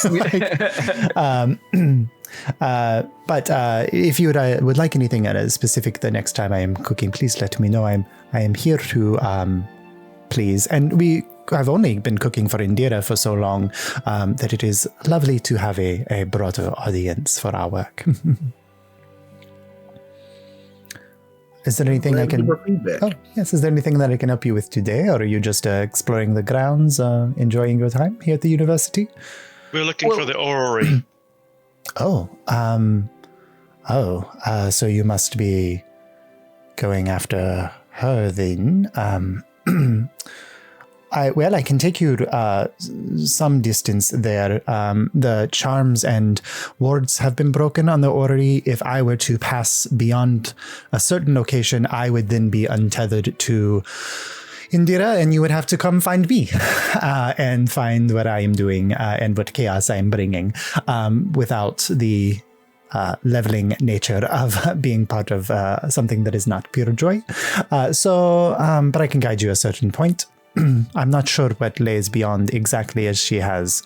But if you would like anything specific the next time I am cooking, please let me know. I am here to please. And I've only been cooking for Indira for so long that it is lovely to have a broader audience for our work. Is there anything I can? Feedback. Oh, yes. Is there anything that I can help you with today, or are you just exploring the grounds, enjoying your time here at the university? We're looking for the orrery. So you must be going after her then. I can take you some distance there. The charms and wards have been broken on the orrery. If I were to pass beyond a certain location, I would then be untethered to Indira, and you would have to come find me and find what I am doing and what chaos I am bringing without the leveling nature of being part of something that is not pure joy. But I can guide you a certain point. I'm not sure what lays beyond exactly, as she has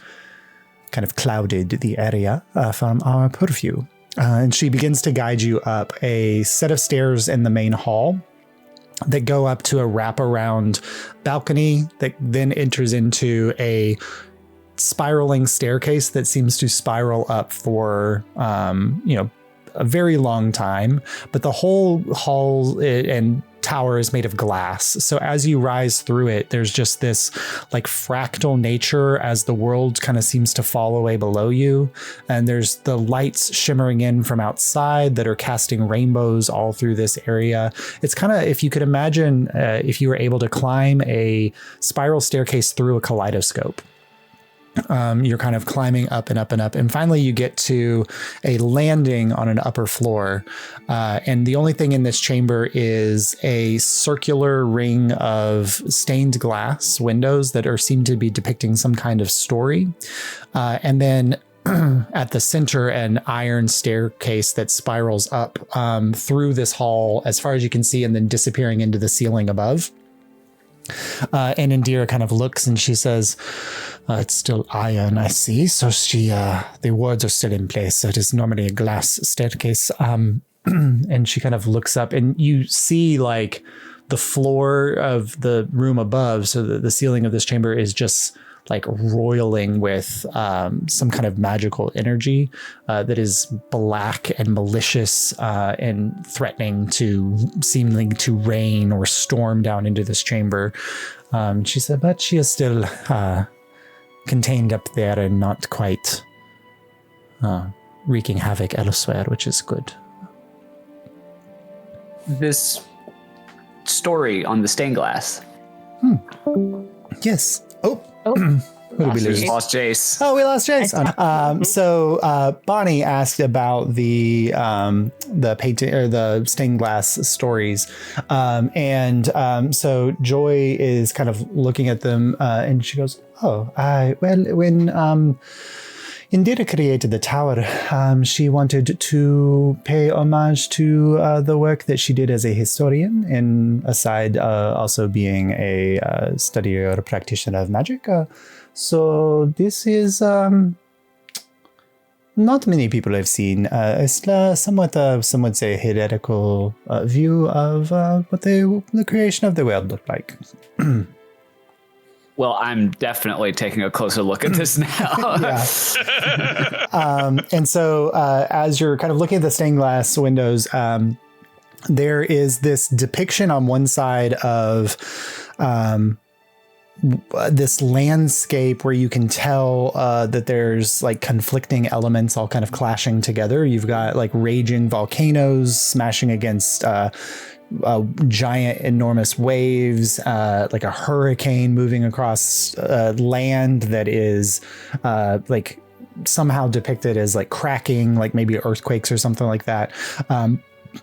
kind of clouded the area from our purview. And she begins to guide you up a set of stairs in the main hall that go up to a wraparound balcony that then enters into a spiraling staircase that seems to spiral up for, a very long time. But the whole hall and tower is made of glass. So as you rise through it, there's just this like fractal nature as the world kind of seems to fall away below you. And there's the lights shimmering in from outside that are casting rainbows all through this area. It's kind of, if you could imagine, if you were able to climb a spiral staircase through a kaleidoscope. You're kind of climbing up and up and up. And finally you get to a landing on an upper floor. And the only thing in this chamber is a circular ring of stained glass windows that seem to be depicting some kind of story. And then at the center, an iron staircase that spirals up through this hall as far as you can see, and then disappearing into the ceiling above. And Indira kind of looks and she says, it's still iron, I see. So the wards are still in place. So it is normally a glass staircase. And she kind of looks up and you see like the floor of the room above. So the ceiling of this chamber is just like roiling with some kind of magical energy that is black and malicious and threatening to seemingly to rain or storm down into this chamber. She said, but she is still contained up there and not quite wreaking havoc elsewhere, which is good. This story on the stained glass. Yes. Oh. Oh, Who did we lose? Lost Jace. Oh, we lost Jace. So Bonnie asked about the painting or the stained glass stories, so Joy is kind of looking at them, and she goes, "Oh, when Indira created the tower, she wanted to pay homage to the work that she did as a historian, and aside also being a studier or practitioner of magic. So this is not many people have seen. It's somewhat, some would say, heretical view of what the creation of the world looked like." Well, I'm definitely taking a closer look at this now. And so as you're kind of looking at the stained glass windows, there is this depiction on one side of this landscape where you can tell that there's like conflicting elements all kind of clashing together. You've got like raging volcanoes smashing against giant, enormous waves, like a hurricane moving across land that is like somehow depicted as like cracking, like maybe earthquakes or something like that.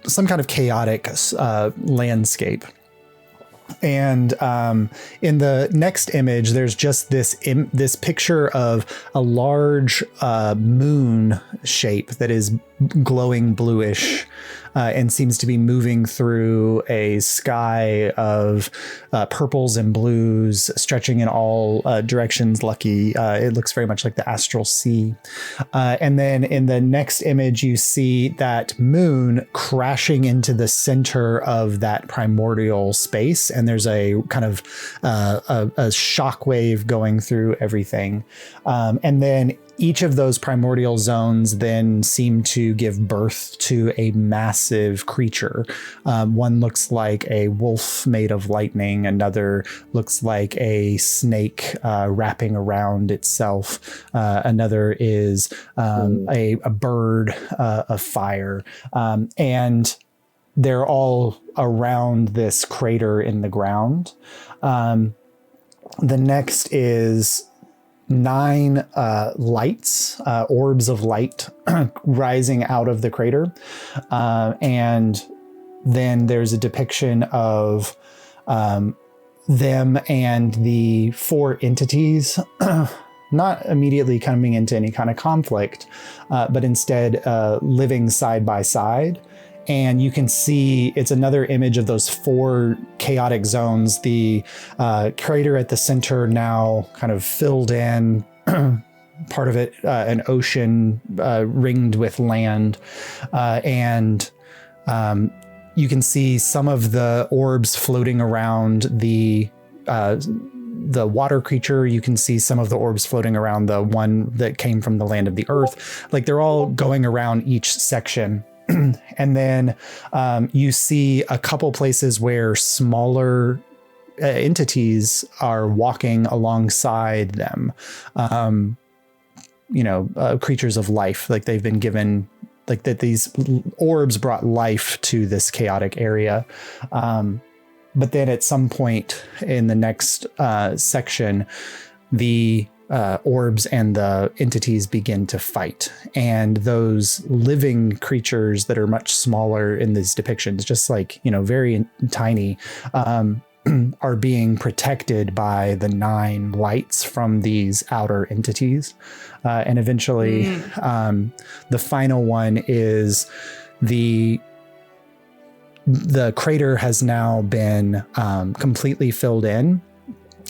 Some kind of chaotic landscape. And in the next image, there's just this picture of a large moon shape that is glowing bluish and seems to be moving through a sky of purples and blues stretching in all directions. Lucky. It looks very much like the astral sea. And then in the next image, you see that moon crashing into the center of that primordial space. And there's a kind of a shockwave going through everything. And then each of those primordial zones then seem to give birth to a massive creature. One looks like a wolf made of lightning. Another looks like a snake wrapping around itself. Another is a bird of fire. And they're all around this crater in the ground. The next is 9 lights, orbs of light rising out of the crater. And then there's a depiction of them and the 4 entities, not immediately coming into any kind of conflict, but instead living side by side. And you can see it's another image of those 4 chaotic zones. The crater at the center now kind of filled in, part of it an ocean ringed with land. And you can see some of the orbs floating around the water creature. You can see some of the orbs floating around the one that came from the land of the earth. Like they're all going around each section. And then you see a couple places where smaller entities are walking alongside them. Creatures of life, like they've been given, like that these orbs brought life to this chaotic area. But then at some point in the next section, the orbs and the entities begin to fight, and those living creatures that are much smaller in these depictions, just like very tiny, are being protected by the 9 lights from these outer entities, and eventually the final one is the crater has now been completely filled in.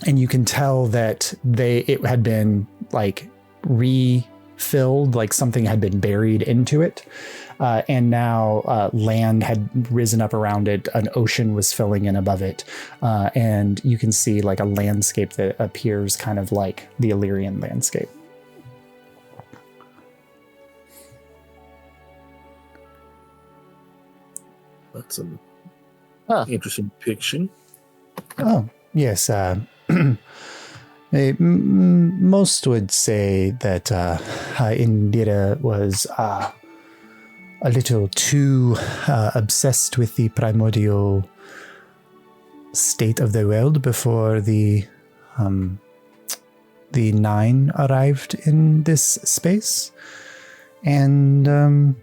And you can tell that it had been like refilled, like something had been buried into it. And now land had risen up around it. An ocean was filling in above it. And you can see like a landscape that appears kind of like the Illyrian landscape. That's an interesting depiction. Oh, yes. Most would say that Indira was a little too obsessed with the primordial state of the world before the 9 arrived in this space, and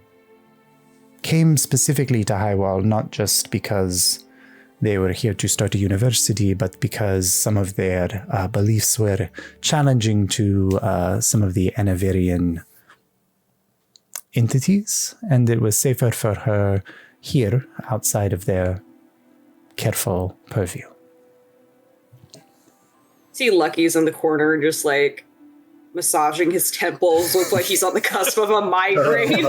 came specifically to Highwall not just because they were here to start a university, but because some of their beliefs were challenging to some of the Anaverian entities, and it was safer for her here outside of their careful purview. See Lucky's in the corner just like massaging his temples, look like he's on the cusp of a migraine.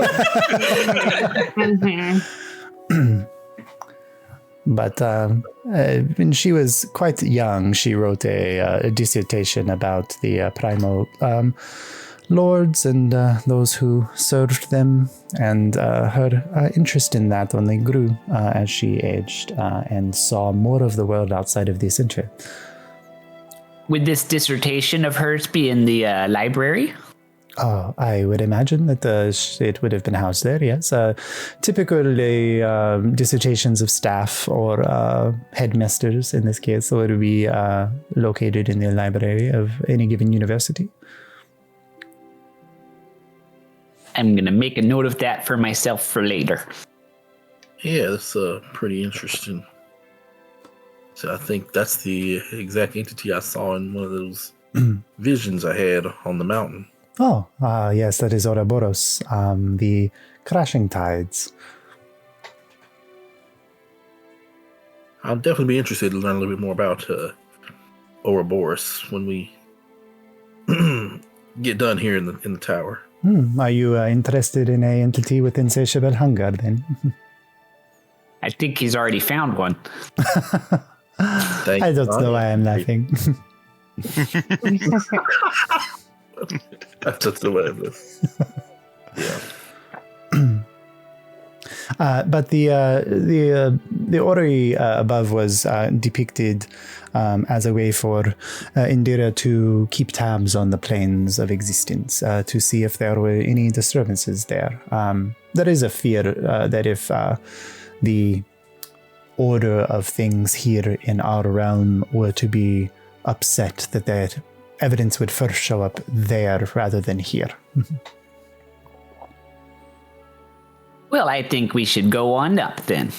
But when she was quite young, she wrote a dissertation about the primal lords and those who served them, and her interest in that only grew as she aged and saw more of the world outside of the center. Would this dissertation of hers be in the library? Oh, I would imagine that it would have been housed there, yes. Typically, dissertations of staff or headmasters, in this case, would be located in the library of any given university. I'm going to make a note of that for myself for later. Yeah, that's pretty interesting. So I think that's the exact entity I saw in one of those visions I had on the mountain. Oh, yes, that is Ouroboros, the crashing tides. I'll definitely be interested to learn a little bit more about Ouroboros when we get done here in the tower. Are you interested in an entity with insatiable hunger, then? I think he's already found one. I don't know why I'm laughing. That's the way it is. Yeah. But the orrery above was depicted as a way for Indira to keep tabs on the planes of existence, to see if there were any disturbances there. There is a fear that if the order of things here in our realm were to be upset, that evidence would first show up there rather than here. Well, I think we should go on up then.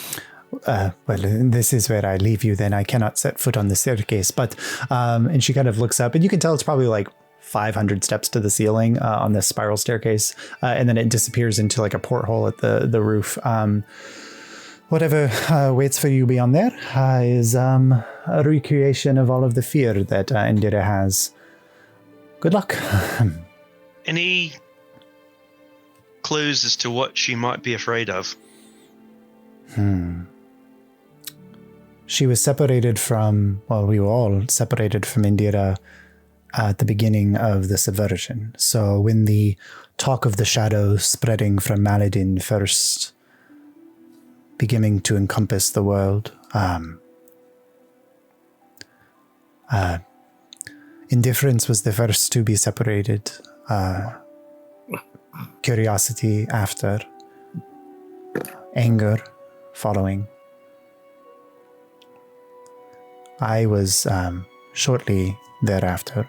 Well, this is where I leave you then. I cannot set foot on the staircase. But, and she kind of looks up, and you can tell it's probably like 500 steps to the ceiling on this spiral staircase. And then it disappears into like a porthole at the roof. Whatever waits for you beyond there is a recreation of all of the fear that Indira has. Good luck. Any clues as to what she might be afraid of? She was separated from, well, we were all separated from Indira at the beginning of the subversion. So when the talk of the shadow spreading from Maladin first beginning to encompass the world, indifference was the first to be separated. Curiosity after, anger following. I was shortly thereafter.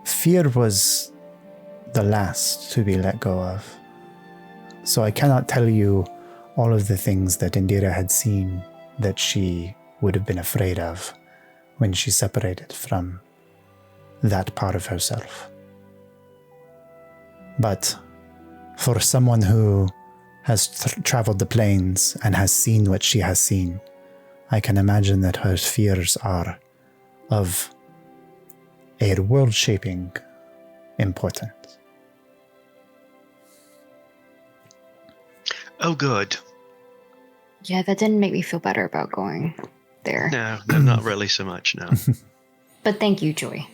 Fear was the last to be let go of. So I cannot tell you all of the things that Indira had seen that she would have been afraid of when she separated from that part of herself. But for someone who has traveled the planes and has seen what she has seen, I can imagine that her fears are of a world-shaping importance. Oh, good. Yeah, that didn't make me feel better about going there. No, not really so much, no. But thank you, Joy.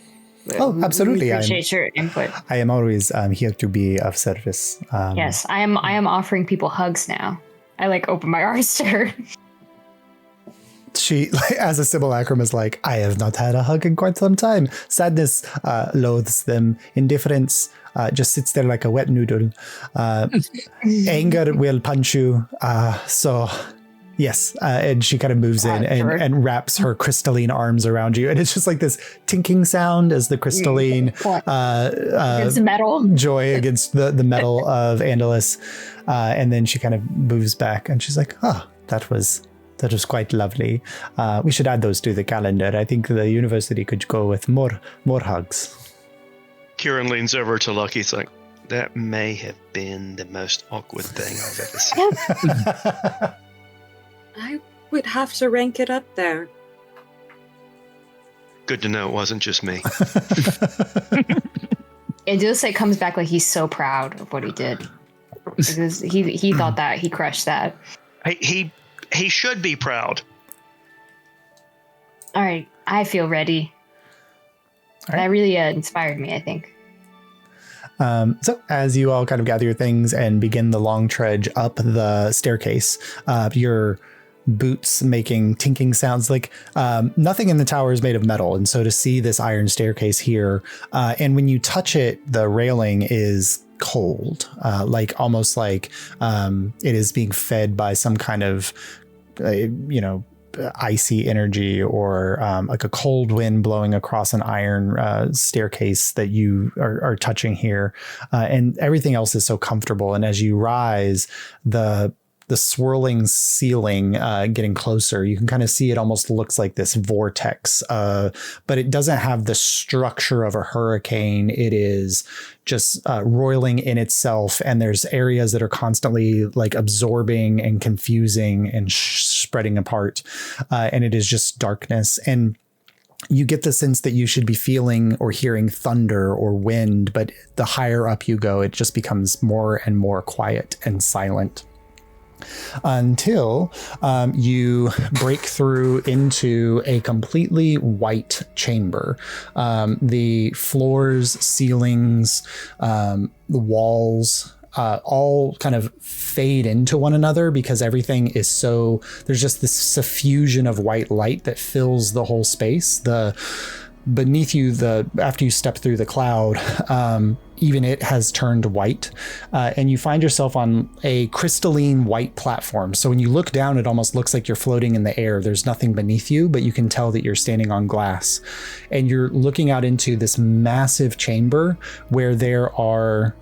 Oh, absolutely. I appreciate your input. I am always here to be of service. Yes, I am offering people hugs now. I open my arms to her. She, as a simulacrum, is like, I have not had a hug in quite some time. Sadness loathes them. Indifference just sits there like a wet noodle. Anger will punch you. So, yes. And she kind of moves in and wraps her crystalline arms around you. And it's just like this tinking sound as the crystalline against metal. Joy against the metal of Andalus. And then she kind of moves back and she's like, oh, that was quite lovely. We should add those to the calendar. I think the university could go with more hugs. Kieran leans over to Lucky. It's like, that may have been the most awkward thing I've ever seen. I would have to rank it up there. Good to know it wasn't just me. Indira comes back like he's so proud of what he did. Because he thought that he crushed that. He should be proud. All right, I feel ready. All right. That really inspired me, I think. So as you all kind of gather your things and begin the long trudge up the staircase, your boots making tinking sounds, like nothing in the tower is made of metal. And so to see this iron staircase here, and when you touch it, the railing is cold, almost like it is being fed by some kind of icy energy, or like a cold wind blowing across an iron staircase that you are touching here, and everything else is so comfortable. And as you rise, the swirling ceiling getting closer, you can kind of see it almost looks like this vortex, but it doesn't have the structure of a hurricane. It is just roiling in itself, and there's areas that are constantly absorbing and confusing and spreading apart, and it is just darkness. And you get the sense that you should be feeling or hearing thunder or wind, but the higher up you go, it just becomes more and more quiet and silent. until you break through into a completely white chamber. The floors, ceilings, the walls, all kind of fade into one another because everything is so, there's just this suffusion of white light that fills the whole space. Beneath you, after you step through the cloud, even it has turned white, and you find yourself on a crystalline white platform. So when you look down, it almost looks like you're floating in the air. There's nothing beneath you, but you can tell that you're standing on glass, and you're looking out into this massive chamber where there are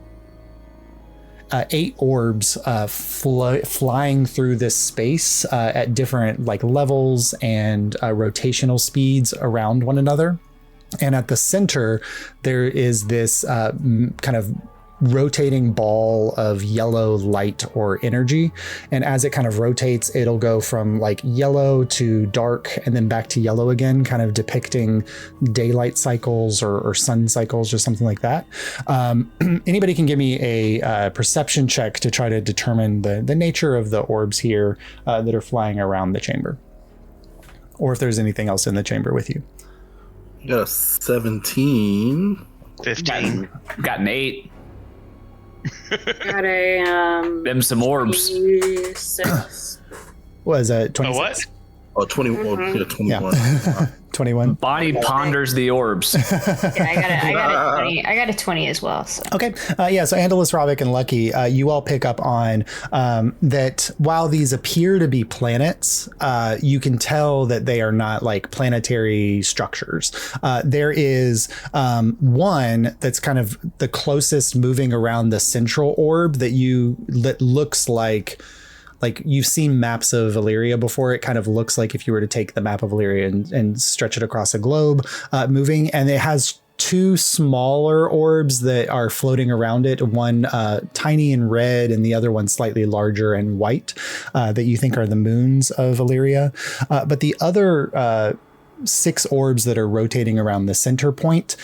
8 orbs flying through this space at different levels and rotational speeds around one another. And at the center, there is this kind of rotating ball of yellow light or energy. And as it kind of rotates, it'll go from yellow to dark and then back to yellow again, kind of depicting daylight cycles or sun cycles or something like that. Anybody can give me a perception check to try to determine the nature of the orbs here that are flying around the chamber, or if there's anything else in the chamber with you. You got a 17. 15. Got an 8. Got a Them some orbs. 6. Was it 26? A what? Oh, 20, yeah, 21. Yeah. 21. Bonnie ponders the orbs. Yeah, I got a 20 as well. So. Okay. Yeah. So Andalus, Rovick, and Lucky, you all pick up on that while these appear to be planets, you can tell that they are not planetary structures. There is one that's kind of the closest moving around the central orb that looks like you've seen maps of Illyria before. It kind of looks like if you were to take the map of Illyria and stretch it across a globe, moving, and it has 2 smaller orbs that are floating around it, one tiny and red and the other one slightly larger and white, that you think are the moons of Illyria. But the other 6 orbs that are rotating around the center point,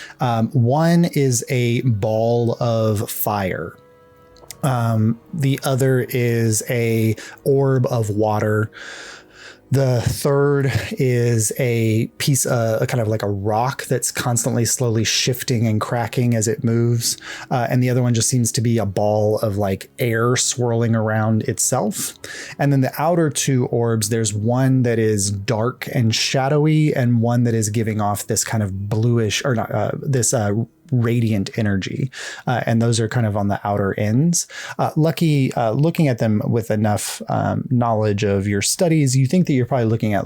one is a ball of fire. The other is a orb of water. The third is a piece, kind of like a rock that's constantly slowly shifting and cracking as it moves. And the other one just seems to be a ball of air swirling around itself. And then the outer 2 orbs, there's one that is dark and shadowy and one that is giving off this kind of bluish, or not, this radiant energy, and those are kind of on the outer ends. Lucky, looking at them with enough knowledge of your studies, you think that you're probably looking at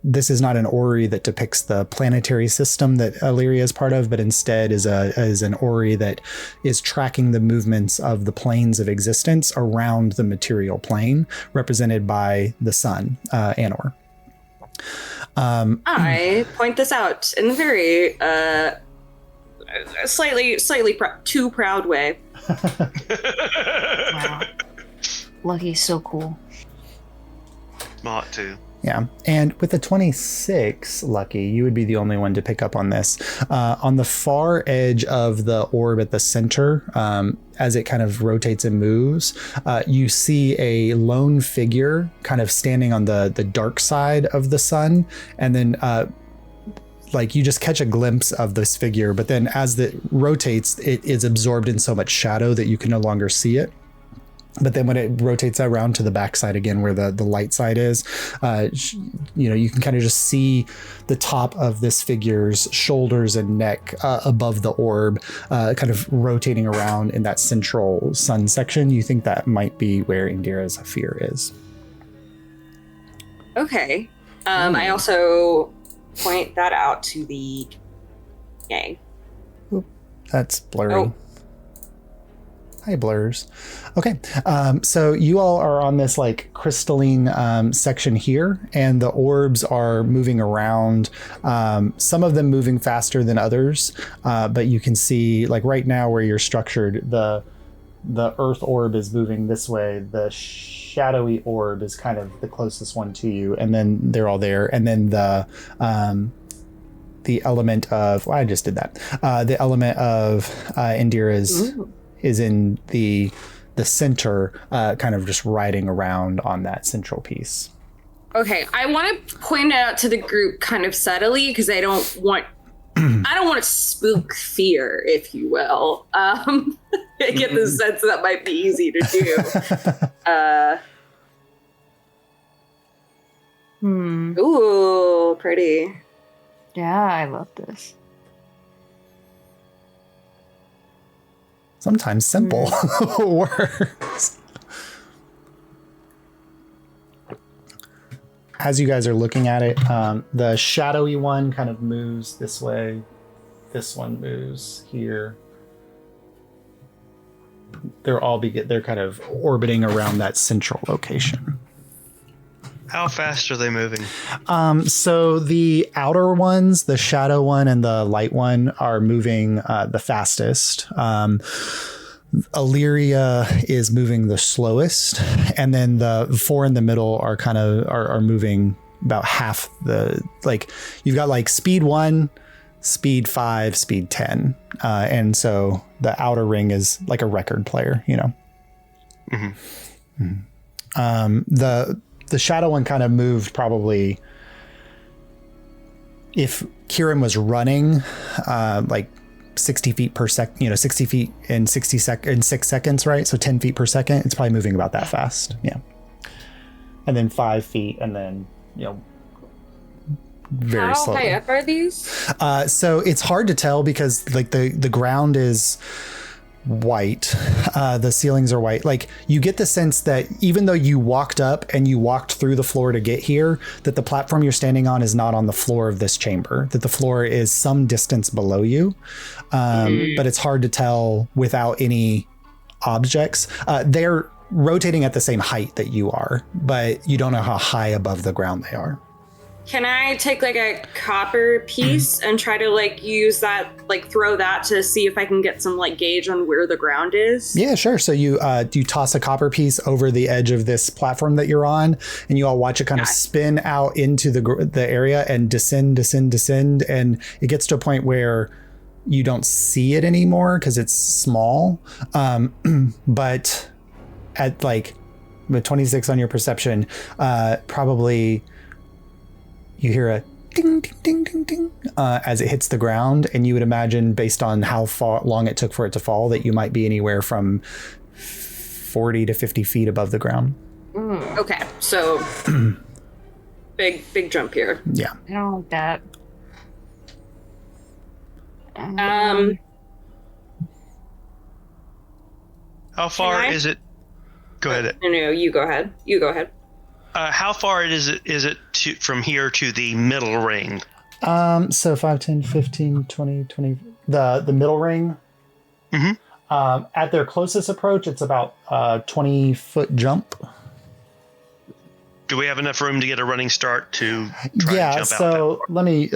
this is not an orrery that depicts the planetary system that Illyria is part of, but instead is an orrery that is tracking the movements of the planes of existence around the material plane, represented by the sun, Anor. I point this out in a very slightly too proud way. Wow. Lucky's so cool. Smart too. Yeah. And with the 26, Lucky, you would be the only one to pick up on this. On the far edge of the orb at the center, as it kind of rotates and moves, you see a lone figure kind of standing on the dark side of the sun. And then you just catch a glimpse of this figure, but then as it rotates, it is absorbed in so much shadow that you can no longer see it. But then when it rotates around to the backside again, where the light side is, you can kind of just see the top of this figure's shoulders and neck above the orb, kind of rotating around in that central sun section. You think that might be where Indira's fear is. Okay. I also point that out to the gang. Oop, that's blurry. Oh. Hi, blurs. Okay, so you all are on this crystalline section here, and the orbs are moving around. Some of them moving faster than others, but you can see right now where you're structured, the earth orb is moving this way. The shadowy orb is kind of the closest one to you, and then they're all there. And then the element of I just did that. The element of Indira's is in the the center, kind of just riding around on that central piece. Okay, I want to point out to the group kind of subtly because I don't want to spook fear, if you will. I get the sense that might be easy to do. Ooh, pretty. Yeah, I love this. Sometimes simple works. As you guys are looking at it, the shadowy one kind of moves this way. This one moves here. They're kind of orbiting around that central location. How fast are they moving? So the outer ones, the shadow one and the light one, are moving the fastest. Illyria is moving the slowest, and then the four in the middle are kind of are moving about half the, like, you've got like speed 1, speed 5, speed 10, and so the outer ring is like a record player, you know. The shadow one kind of moved probably, if Kieran was running, like 60 feet per second, you know, 60 feet in 6 seconds, right? So 10 feet per second. It's probably moving about that fast. Yeah. And then 5 feet, and then, you know, very How slowly. high up are these? So it's hard to tell because like the ground is white, the ceilings are white. Like, you get the sense that even though you walked up and you walked through the floor to get here, that the platform you're standing on is not on the floor of this chamber, that the floor is some distance below you. But it's hard to tell without any objects. They're rotating at the same height that you are, but you don't know how high above the ground they are. Can I take like a copper piece and try to like use that, like throw that to see if I can get some like gauge on where the ground is? Yeah, sure. So you toss a copper piece over the edge of this platform that you're on, and you all watch it kind of spin out into the area and descend, and it gets to a point where you don't see it anymore because it's small. But at like with 26 on your perception, probably you hear a ding, ding, ding, ding, ding, as it hits the ground. And you would imagine, based on how long it took for it to fall, that you might be anywhere from 40 to 50 feet above the ground. Okay, so big jump here. Yeah. I don't like that. How far is it? Go ahead. No, you go ahead. How far is it from here to the middle ring? So 5, 10, 15, 20, 20. The middle ring. Mm-hmm. At their closest approach, it's about 20-foot jump. Do we have enough room to get a running start to try to jump out? So let me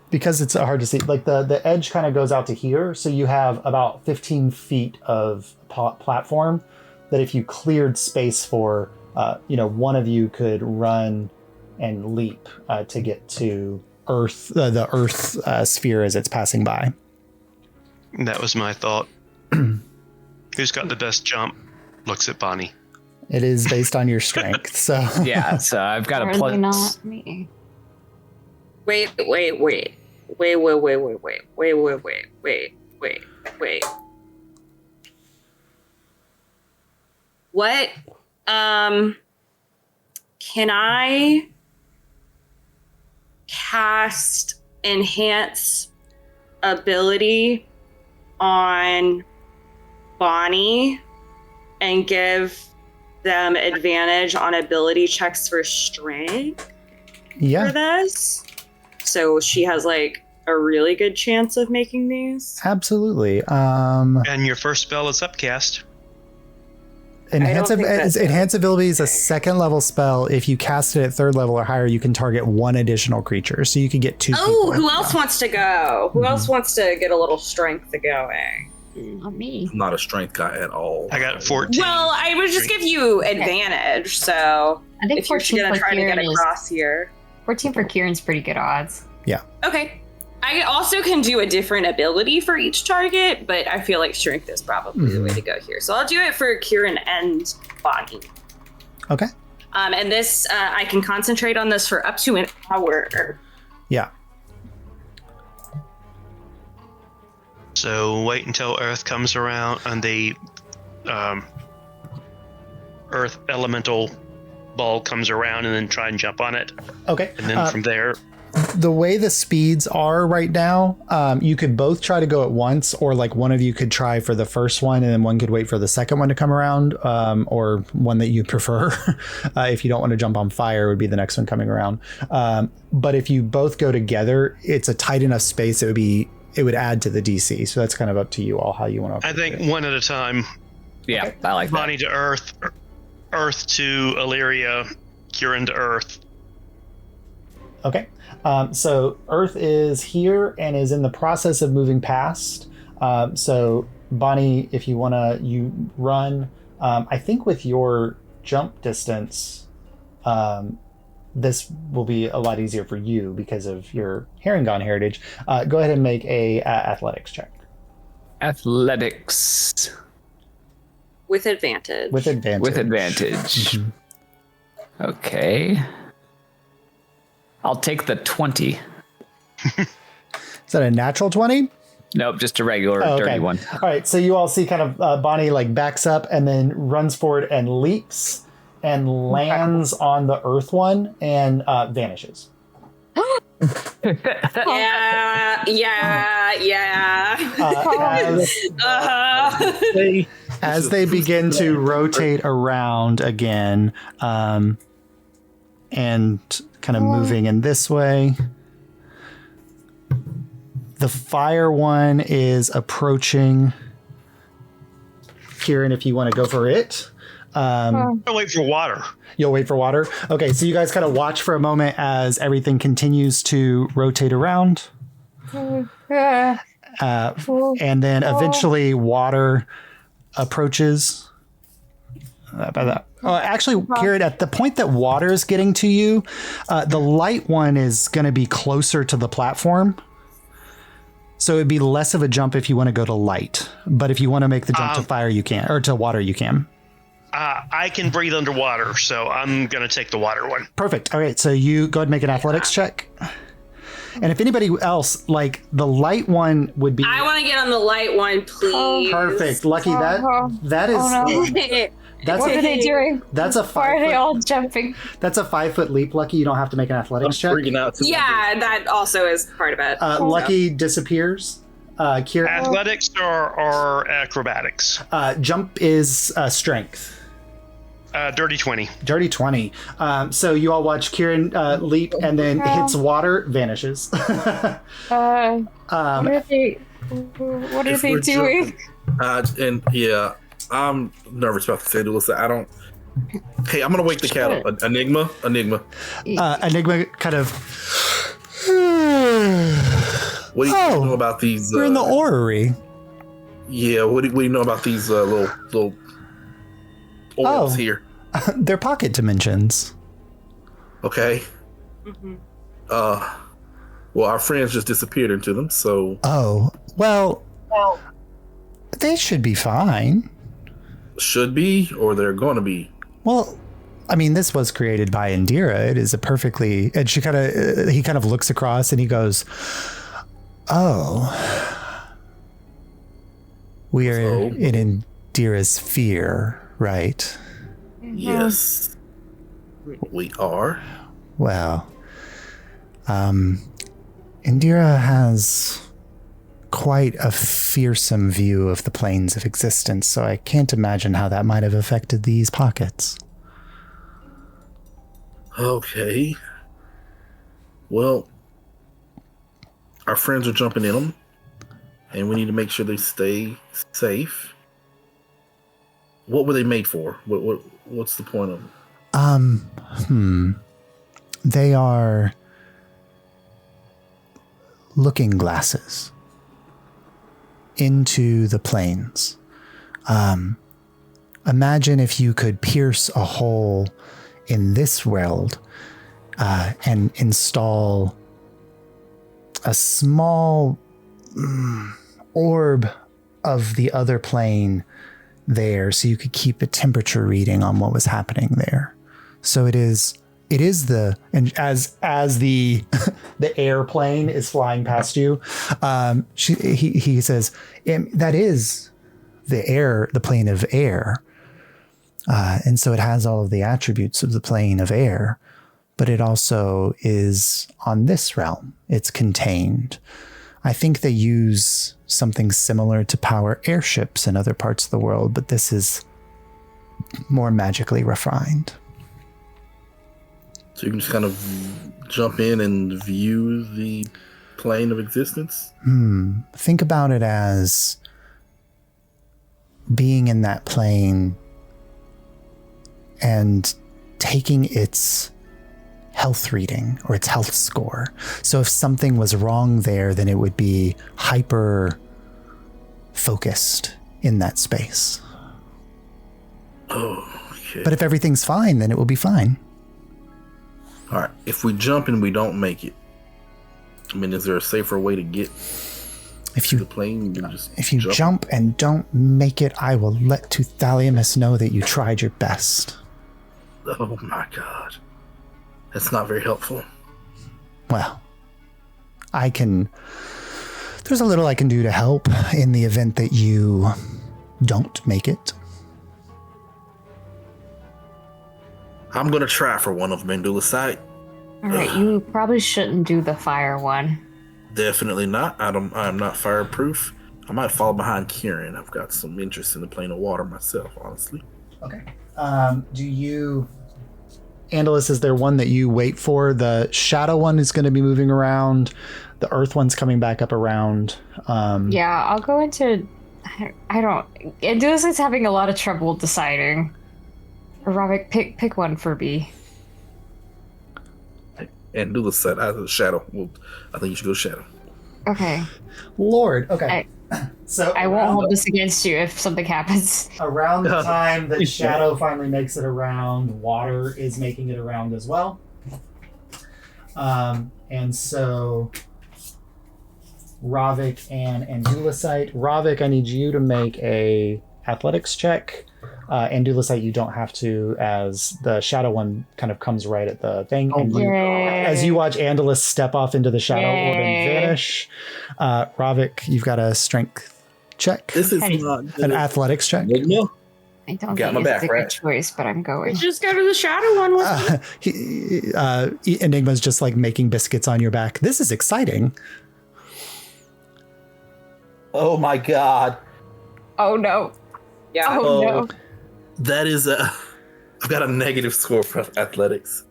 because it's hard to see. Like the edge kind of goes out to here, so you have about 15 feet of platform that if you cleared space for, one of you could run and leap to get to Earth, the Earth sphere as it's passing by. That was my thought. Who's got the best jump? Looks at Bonnie. It is based on your strength, so yeah. So I've got a plus. Not me. Wait. What? Can I cast enhance ability on Bonnie and give them advantage on ability checks for strength for this? So she has like a really good chance of making these? Absolutely. And your first spell is upcast. Enhance ability is a second level spell. If you cast it at third level or higher, you can target one additional creature. So you could get 2 people. Who else wants to go? Who else wants to get a little strength going? Not me. I'm not a strength guy at all. I got 14. Well, I would just give you advantage, so I think if you're 14 gonna for try to Kieran get across here. 14 for Kieran's pretty good odds. Yeah. Okay. I also can do a different ability for each target, but I feel like strength is probably the way to go here. So I'll do it for Kieran and Bonnie. Okay. And this, I can concentrate on this for up to an hour. Yeah. So wait until Earth comes around and the Earth elemental ball comes around, and then try and jump on it. Okay. And then from there, the way the speeds are right now, you could both try to go at once, or like one of you could try for the first one and then one could wait for the second one to come around, or one that you prefer. If you don't want to jump on fire, would be the next one coming around. But if you both go together, it's a tight enough space. It would add to the DC. So that's kind of up to you all how you want to. I think one at a time. Yeah, Okay. I like that. Bonnie to Earth, Earth to Illyria, Kieran to Earth. Okay. So Earth is here and is in the process of moving past. So Bonnie, if you want to, you run. I think with your jump distance, this will be a lot easier for you because of your Herringon heritage. Go ahead and make a athletics check. Athletics. With advantage. With advantage. With advantage. Okay. I'll take the 20. Is that a natural 20? Nope, just a regular dirty one. All right, so you all see kind of Bonnie like backs up and then runs forward and leaps and lands on the Earth one and vanishes. As they begin to rotate around again, and kind of moving in this way. The fire one is approaching. Kieran, if you want to go for it. I'll wait for water. You'll wait for water? Okay, so you guys kind of watch for a moment as everything continues to rotate around. And then eventually water approaches. Actually, Kieran, at the point that water is getting to you, the light one is going to be closer to the platform. So it'd be less of a jump if you want to go to light. But if you want to make the jump to fire, you can. Or to water, you can. I can breathe underwater, so I'm going to take the water one. Perfect. All right, so you go ahead and make an athletics check. And if anybody else, like the light one would be... I want to get on the light one, please. Perfect. Lucky that is... Oh, no. That's What are they doing? That's a Why are they all jumping? That's a 5-foot leap, Lucky. You don't have to make an athletics check. Freaking out. Yeah, that also is part of it. Lucky disappears. Kieran, Athletics or acrobatics? Jump is strength. Dirty 20. Dirty 20. So you all watch Kieran leap and then hits water, vanishes. What are they doing? And yeah, I'm nervous about to say this. I don't. Hey, I'm gonna wake the cat up. Enigma. Enigma kind of. What do you know about these? We're in the orrery. Yeah. What do you know about these little orbs here? They're pocket dimensions. Okay. Mm-hmm. Well, our friends just disappeared into them, so. Oh well. They should be fine. Should be, or they're going to be. Well, I mean, this was created by Indira. It is a perfectly, and he kind of looks across and he goes, "Oh, we are in Indira's sphere, right?" Yes, we are. Well, Indira has quite a fearsome view of the planes of existence, so I can't imagine how that might have affected these pockets. Okay. Well, our friends are jumping in them, and we need to make sure they stay safe. What were they made for? What's the point of them? They are looking glasses into the planes. Imagine if you could pierce a hole in this world and install a small orb of the other plane there, so you could keep a temperature reading on what was happening there. So it is and as the the airplane is flying past you, he says, that is the plane of air. And so it has all of the attributes of the plane of air, but it also is on this realm. It's contained. I think they use something similar to power airships in other parts of the world, but this is more magically refined. So you can just kind of jump in and view the plane of existence? Think about it as being in that plane and taking its health reading or its health score. So if something was wrong there, then it would be hyper focused in that space. Oh, okay. But if everything's fine, then it will be fine. All right. If we jump and we don't make it, I mean, is there a safer way to get to the plane? If you jump and don't make it, I will let Tuthaliamus know that you tried your best. Oh my God. That's not very helpful. Well, there's a little I can do to help in the event that you don't make it. I'm going to try for one of them, Indula. All right, you probably shouldn't do the fire one. Definitely not. I'm not fireproof. I might fall behind Kieran. I've got some interest in the plane of water myself, honestly. Okay. Andalus, is there one that you wait for? The shadow one is going to be moving around. The earth one's coming back up around. Yeah, I'll go into... I don't... Andalus is having a lot of trouble deciding. Rovick, pick one for B. And Indula said, "I have a shadow." Well, I think you should go shadow. Okay. Lord. Okay. So I won't hold this against you if something happens. Around the time that shadow finally makes it around, water is making it around as well. And so Rovick and Andulicite. Rovick, I need you to make a athletics check. Andulicite, you don't have to, as the shadow one kind of comes right at the thing. And as you watch Andalus step off into the shadow orb and vanish, Rovick, you've got a strength check. This is not an athletics check. I don't got think my it's back, a good right? choice, but I'm going. Just go to the shadow one with me. Enigma's just like making biscuits on your back. This is exciting. Oh my God. Oh no. Yeah. Oh no. That is I've got a negative score for athletics.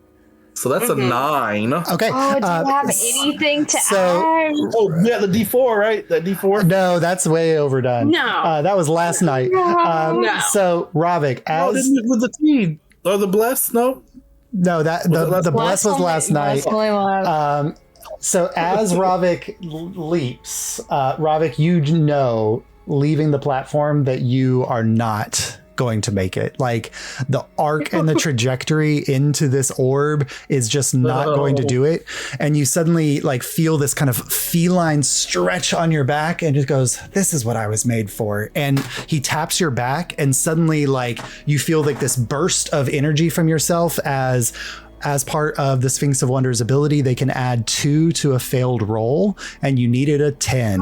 So that's a 9. Okay. Oh, do you have anything to add? Oh, yeah, the D4, right? That D4? No, that's way overdone. No. That was last night. No. So, Rovick, with the T or the bless? No, that the bless was last night. So as Rovick leaps, Rovick, you know, leaving the platform, that you are not going to make it. Like, the arc and the trajectory into this orb is just not going to do it. And you suddenly like feel this kind of feline stretch on your back, and it goes, this is what I was made for. And he taps your back, and suddenly like you feel like this burst of energy from yourself as part of the Sphinx of Wonders ability. They can add 2 to a failed roll, and you needed a 10.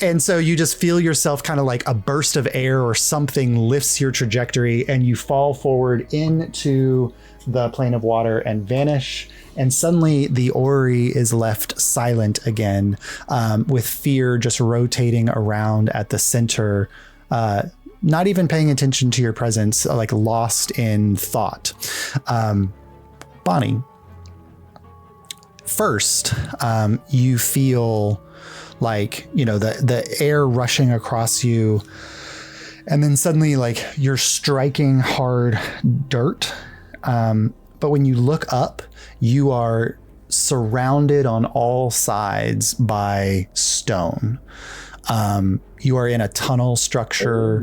And so you just feel yourself kind of like a burst of air or something lifts your trajectory, and you fall forward into the plane of water and vanish. And suddenly the orrery is left silent again, with fear just rotating around at the center, not even paying attention to your presence, like lost in thought. Bonnie, first, you feel like, you know, the air rushing across you, and then suddenly like you're striking hard dirt. But when you look up, you are surrounded on all sides by stone. You are in a tunnel structure,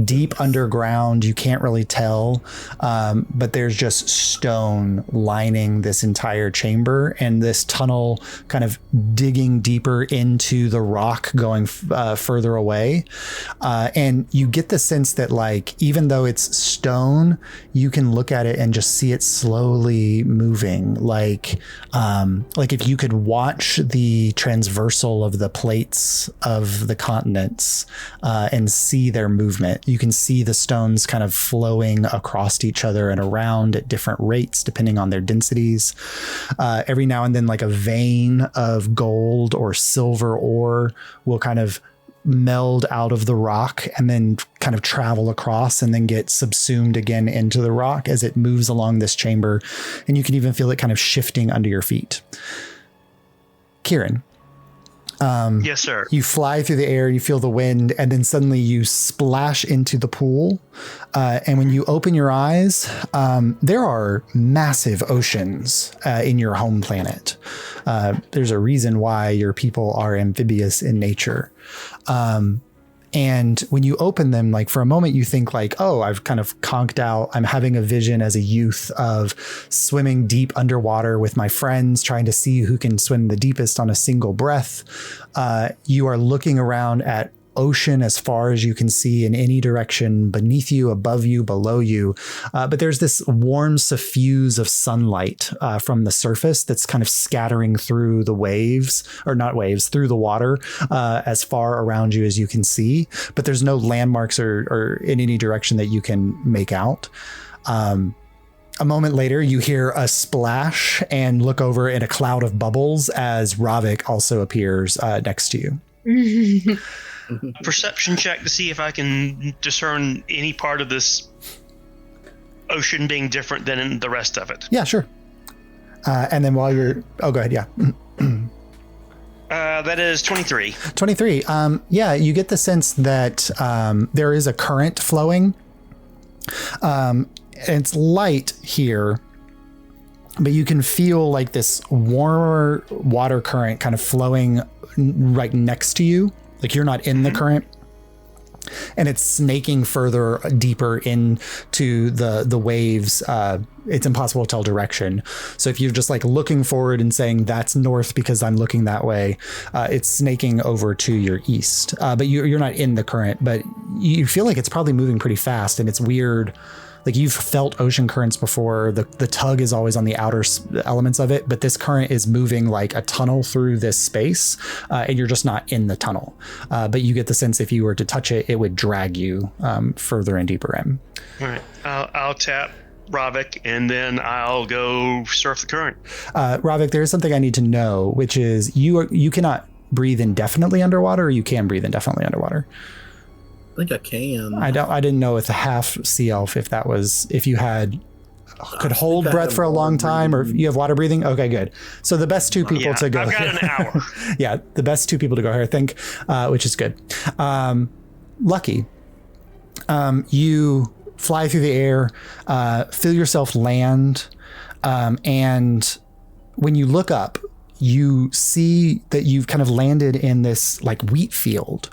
deep underground. You can't really tell, but there's just stone lining this entire chamber, and this tunnel kind of digging deeper into the rock, going further away. And you get the sense that, like, even though it's stone, you can look at it and just see it slowly moving. Like if you could watch the transversal of the plates of the continents and see their movement, you can see the stones kind of flowing across each other and around at different rates depending on their densities. Every now and then, like, a vein of gold or silver ore will kind of meld out of the rock and then kind of travel across and then get subsumed again into the rock as it moves along this chamber. And you can even feel it kind of shifting under your feet. Kieran. Yes, sir. You fly through the air, you feel the wind, and then suddenly you splash into the pool. And when you open your eyes, there are massive oceans in your home planet. There's a reason why your people are amphibious in nature. And when you open them, like, for a moment, you think like, oh, I've kind of conked out. I'm having a vision as a youth of swimming deep underwater with my friends, trying to see who can swim the deepest on a single breath. You are looking around at ocean as far as you can see in any direction, beneath you, above you, below you. But there's this warm suffuse of sunlight from the surface that's kind of scattering through the waves, or not waves, through the water as far around you as you can see. But there's no landmarks or in any direction that you can make out. A moment later, you hear a splash and look over at a cloud of bubbles as Rovick also appears next to you. A perception check to see if I can discern any part of this ocean being different than in the rest of it. Yeah, sure. And then while you're... Oh, go ahead, yeah. That is 23. 23. Yeah, you get the sense that there is a current flowing. And it's light here, but you can feel like this warmer water current kind of flowing right next to you. Like, you're not in the current, and it's snaking further deeper into the waves. It's impossible to tell direction. So if you're just like looking forward and saying that's north because I'm looking that way, it's snaking over to your east. But you're not in the current, but you feel like it's probably moving pretty fast, and it's weird. Like, you've felt ocean currents before. The tug is always on the outer elements of it, but this current is moving like a tunnel through this space, and you're just not in the tunnel. But you get the sense if you were to touch it, it would drag you further and deeper in. All right. I'll tap Rovick, and then I'll go surf the current. Rovick, there is something I need to know, which is you cannot breathe indefinitely underwater, or you can breathe indefinitely underwater. I think I can. I didn't know with the half sea elf if you could hold breath for a long time, or if you have water breathing. Okay, good. So the best two people to go. I've got an hour. Yeah, the best two people to go here, I think, which is good. Lucky, you fly through the air, feel yourself land, and when you look up, you see that you've kind of landed in this like wheat field,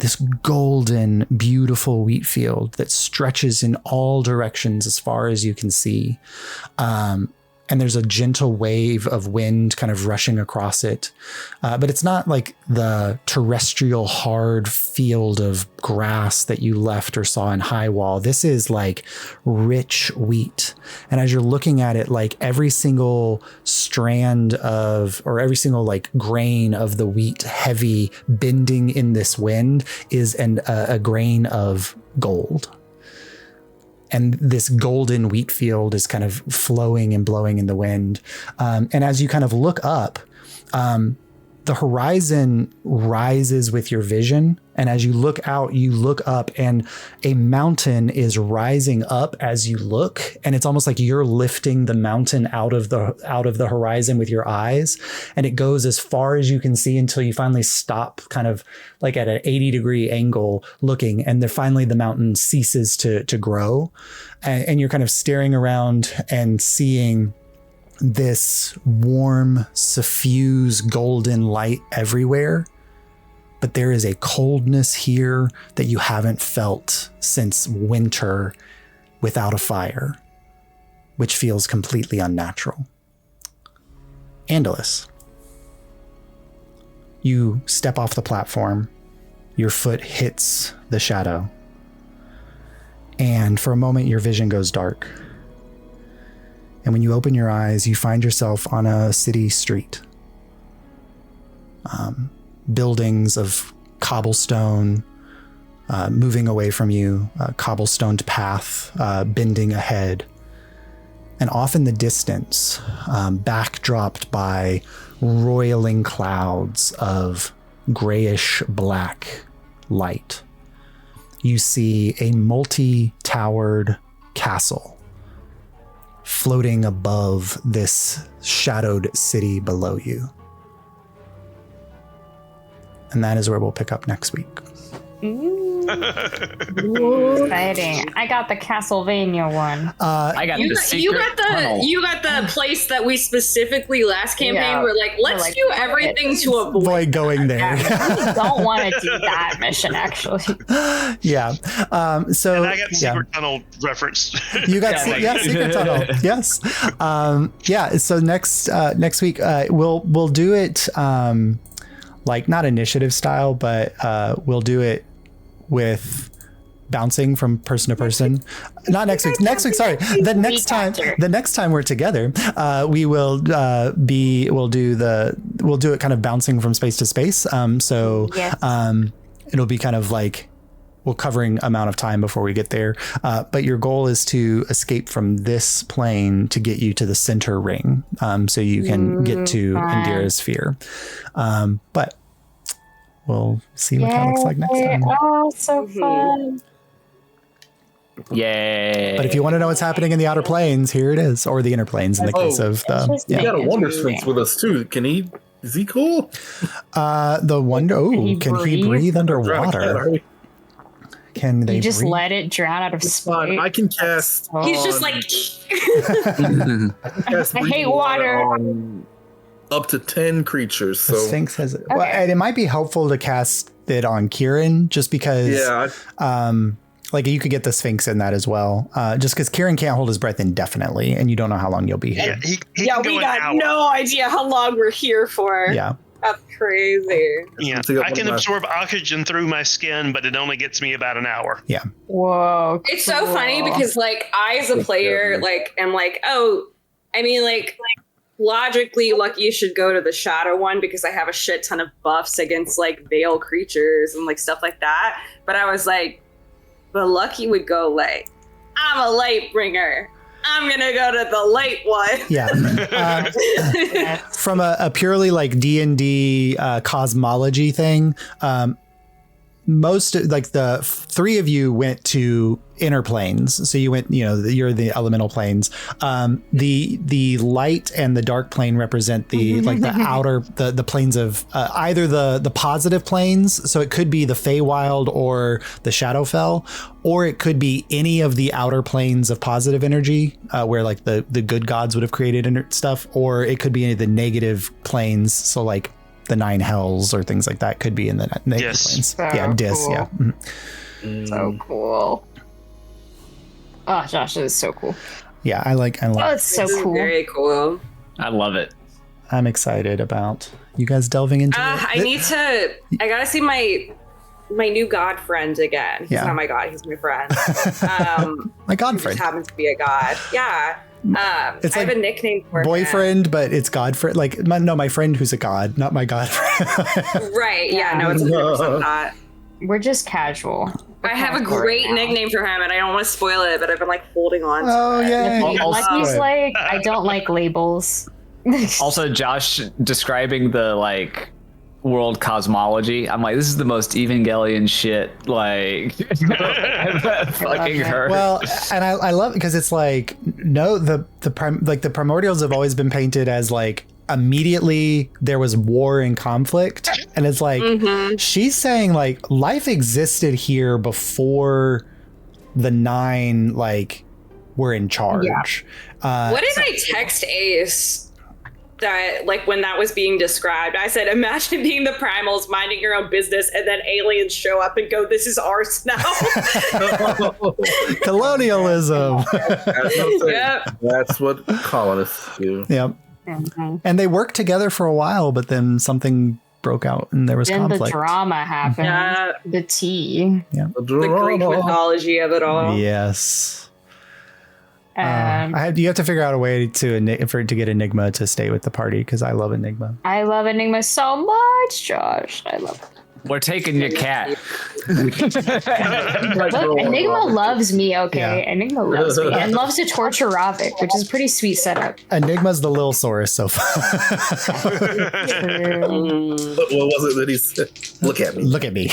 this golden, beautiful wheat field that stretches in all directions as far as you can see. And there's a gentle wave of wind kind of rushing across it. But it's not like the terrestrial hard field of grass that you left or saw in High Wall. This is like rich wheat. And as you're looking at it, like every single strand or every single like grain of the wheat heavy bending in this wind is a grain of gold. And this golden wheat field is kind of flowing and blowing in the wind. And as you kind of look up, the horizon rises with your vision. And as you look out, you look up and a mountain is rising up as you look. And it's almost like you're lifting the mountain out of the horizon with your eyes. And it goes as far as you can see until you finally stop kind of like at an 80-degree angle looking. And then finally the mountain ceases to grow. And you're kind of staring around and seeing this warm, suffuse golden light everywhere. but there is a coldness here that you haven't felt since winter without a fire, which feels completely unnatural. Andalus, you step off the platform, your foot hits the shadow, and for a moment your vision goes dark. And when you open your eyes, you find yourself on a city street. Buildings of cobblestone moving away from you, a cobblestoned path bending ahead. And off in the distance, backdropped by roiling clouds of grayish black light, you see a multi-towered castle floating above this shadowed city below you. And that is where we'll pick up next week. Exciting. I got the Castlevania one. I got the secret tunnel. You got the place that we specifically last campaign were like, let's do everything to avoid going there. Yeah, we don't want to do that mission, actually. Yeah. So and I got the secret tunnel reference. You got secret tunnel. Yes. So next week we'll do it like not initiative style, but we'll do it with bouncing from person to person. Not next week. Next week, sorry. The next time we're together, we'll do it kind of bouncing from space to space. It'll be kind of like we're covering amount of time before we get there. But your goal is to escape from this plane to get you to the center ring, so you can get to Indira's sphere. But we'll see what that looks like next time. Oh, so fun. Yay. But if you want to know what's happening in the outer planes, here it is, or the inner planes in the case of the. We got a Wonder Sphinx with us too. Is he cool? The Wonder. Oh, can he breathe underwater? Can they? You just breathe? let it drown out of space. I can cast. He's just like. I hate water. On up to 10 creatures. So the Sphinx has. Okay. Well, and it might be helpful to cast it on Kieran, just because. Yeah. Like you could get the Sphinx in that as well, just because Kieran can't hold his breath indefinitely, and you don't know how long you'll be here. Yeah, We got no idea how long we're here for. Yeah. That's crazy. Yeah, I can absorb oxygen through my skin, but it only gets me about an hour. Yeah. Whoa. It's so funny because, like, I as a player, like, am like, logically, like, you should go to the shadow one because I have a shit ton of buffs against, like, veil creatures and, like, stuff like that. But I was like, but Lucky would go, like, I'm a light bringer. I'm gonna go to the light one. Yeah. From a purely like D&D cosmology thing, most like the three of you went to inner planes. So you went, you're the elemental planes. The light and the dark plane represent the like the outer the planes of either the positive planes. So it could be the Feywild or the Shadowfell, or it could be any of the outer planes of positive energy, where like the good gods would have created stuff, or it could be any of the negative planes. So like the 9 hells or things like that could be in the negative planes. So Dis. cool. Yeah. So cool. Oh, Josh, this is so cool. Yeah, I like. Oh, it's so cool. Very cool. I love it. I'm excited about you guys delving into it. I gotta see my new god friend again. He's not my god, he's my friend. My god he friend. just happens to be a god. Yeah. It's I like have a nickname for boyfriend, but it's god friend. Like my friend who's a god, not my god friend. Right. Yeah. No, it's 100% that. We're just casual. I have a great nickname for him, and I don't want to spoil it, but I've been like holding on to it. Oh yeah. Lucky's like, I don't like labels. Also, Josh describing the like world cosmology. I'm like, this is the most Evangelion shit like I've fucking heard. Well, and I love it because it's like the primordials have always been painted as like immediately there was war and conflict, and it's like she's saying like life existed here before the 9 like were in charge. What did I text Ace? that, like, when that was being described, I said, imagine being the primals, minding your own business, and then aliens show up and go, this is ours now. Colonialism. Yep. That's what colonists do. Yep. And they worked together for a while, but then something broke out and there was Then conflict. the drama happened. Yeah. The tea. The The Greek mythology of it all. Yes. You have to figure out a way to get Enigma to stay with the party because I love Enigma. I love Enigma so much, Josh. I love it. We're taking your cat. Look, Enigma loves me, okay? Yeah. Enigma loves me and loves to torture Rovick, which is a pretty sweet setup. Enigma's the little Saurus so far. What was it that he said? Look at me. Look at me.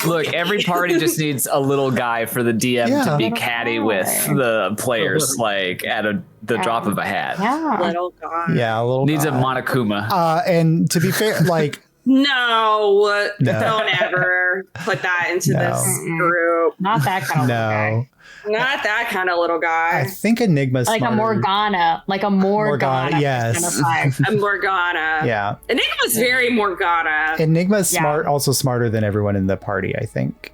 Look, every party just needs a little guy for the DM to be catty with the players, like at the drop of a hat. Yeah. Little guy. Yeah, a little Needs a guy. Monokuma. And to be fair, like No, don't ever put that into No. this group. Not that kind of no, Not that kind of little I guy. think Enigma's like smarter. a Morgana. Like a Morgana. yes. Kind of vibe. A Morgana. Yeah, Enigma's very Morgana. Enigma's Yeah. smart, also smarter than everyone in the party. I think.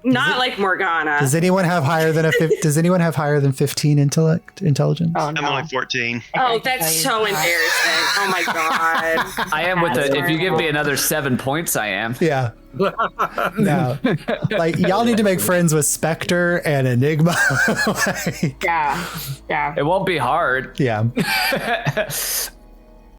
Not like Morgana. Does anyone have higher than Does anyone have higher than 15 intelligence? Oh, I'm no. only 14. Oh, that's so embarrassing. Oh my god. I am with the. If you give me another 7 points, I am. Yeah. No. Like y'all need to make friends with Spectre and Enigma. Like, Yeah. Yeah. It won't be hard. yeah.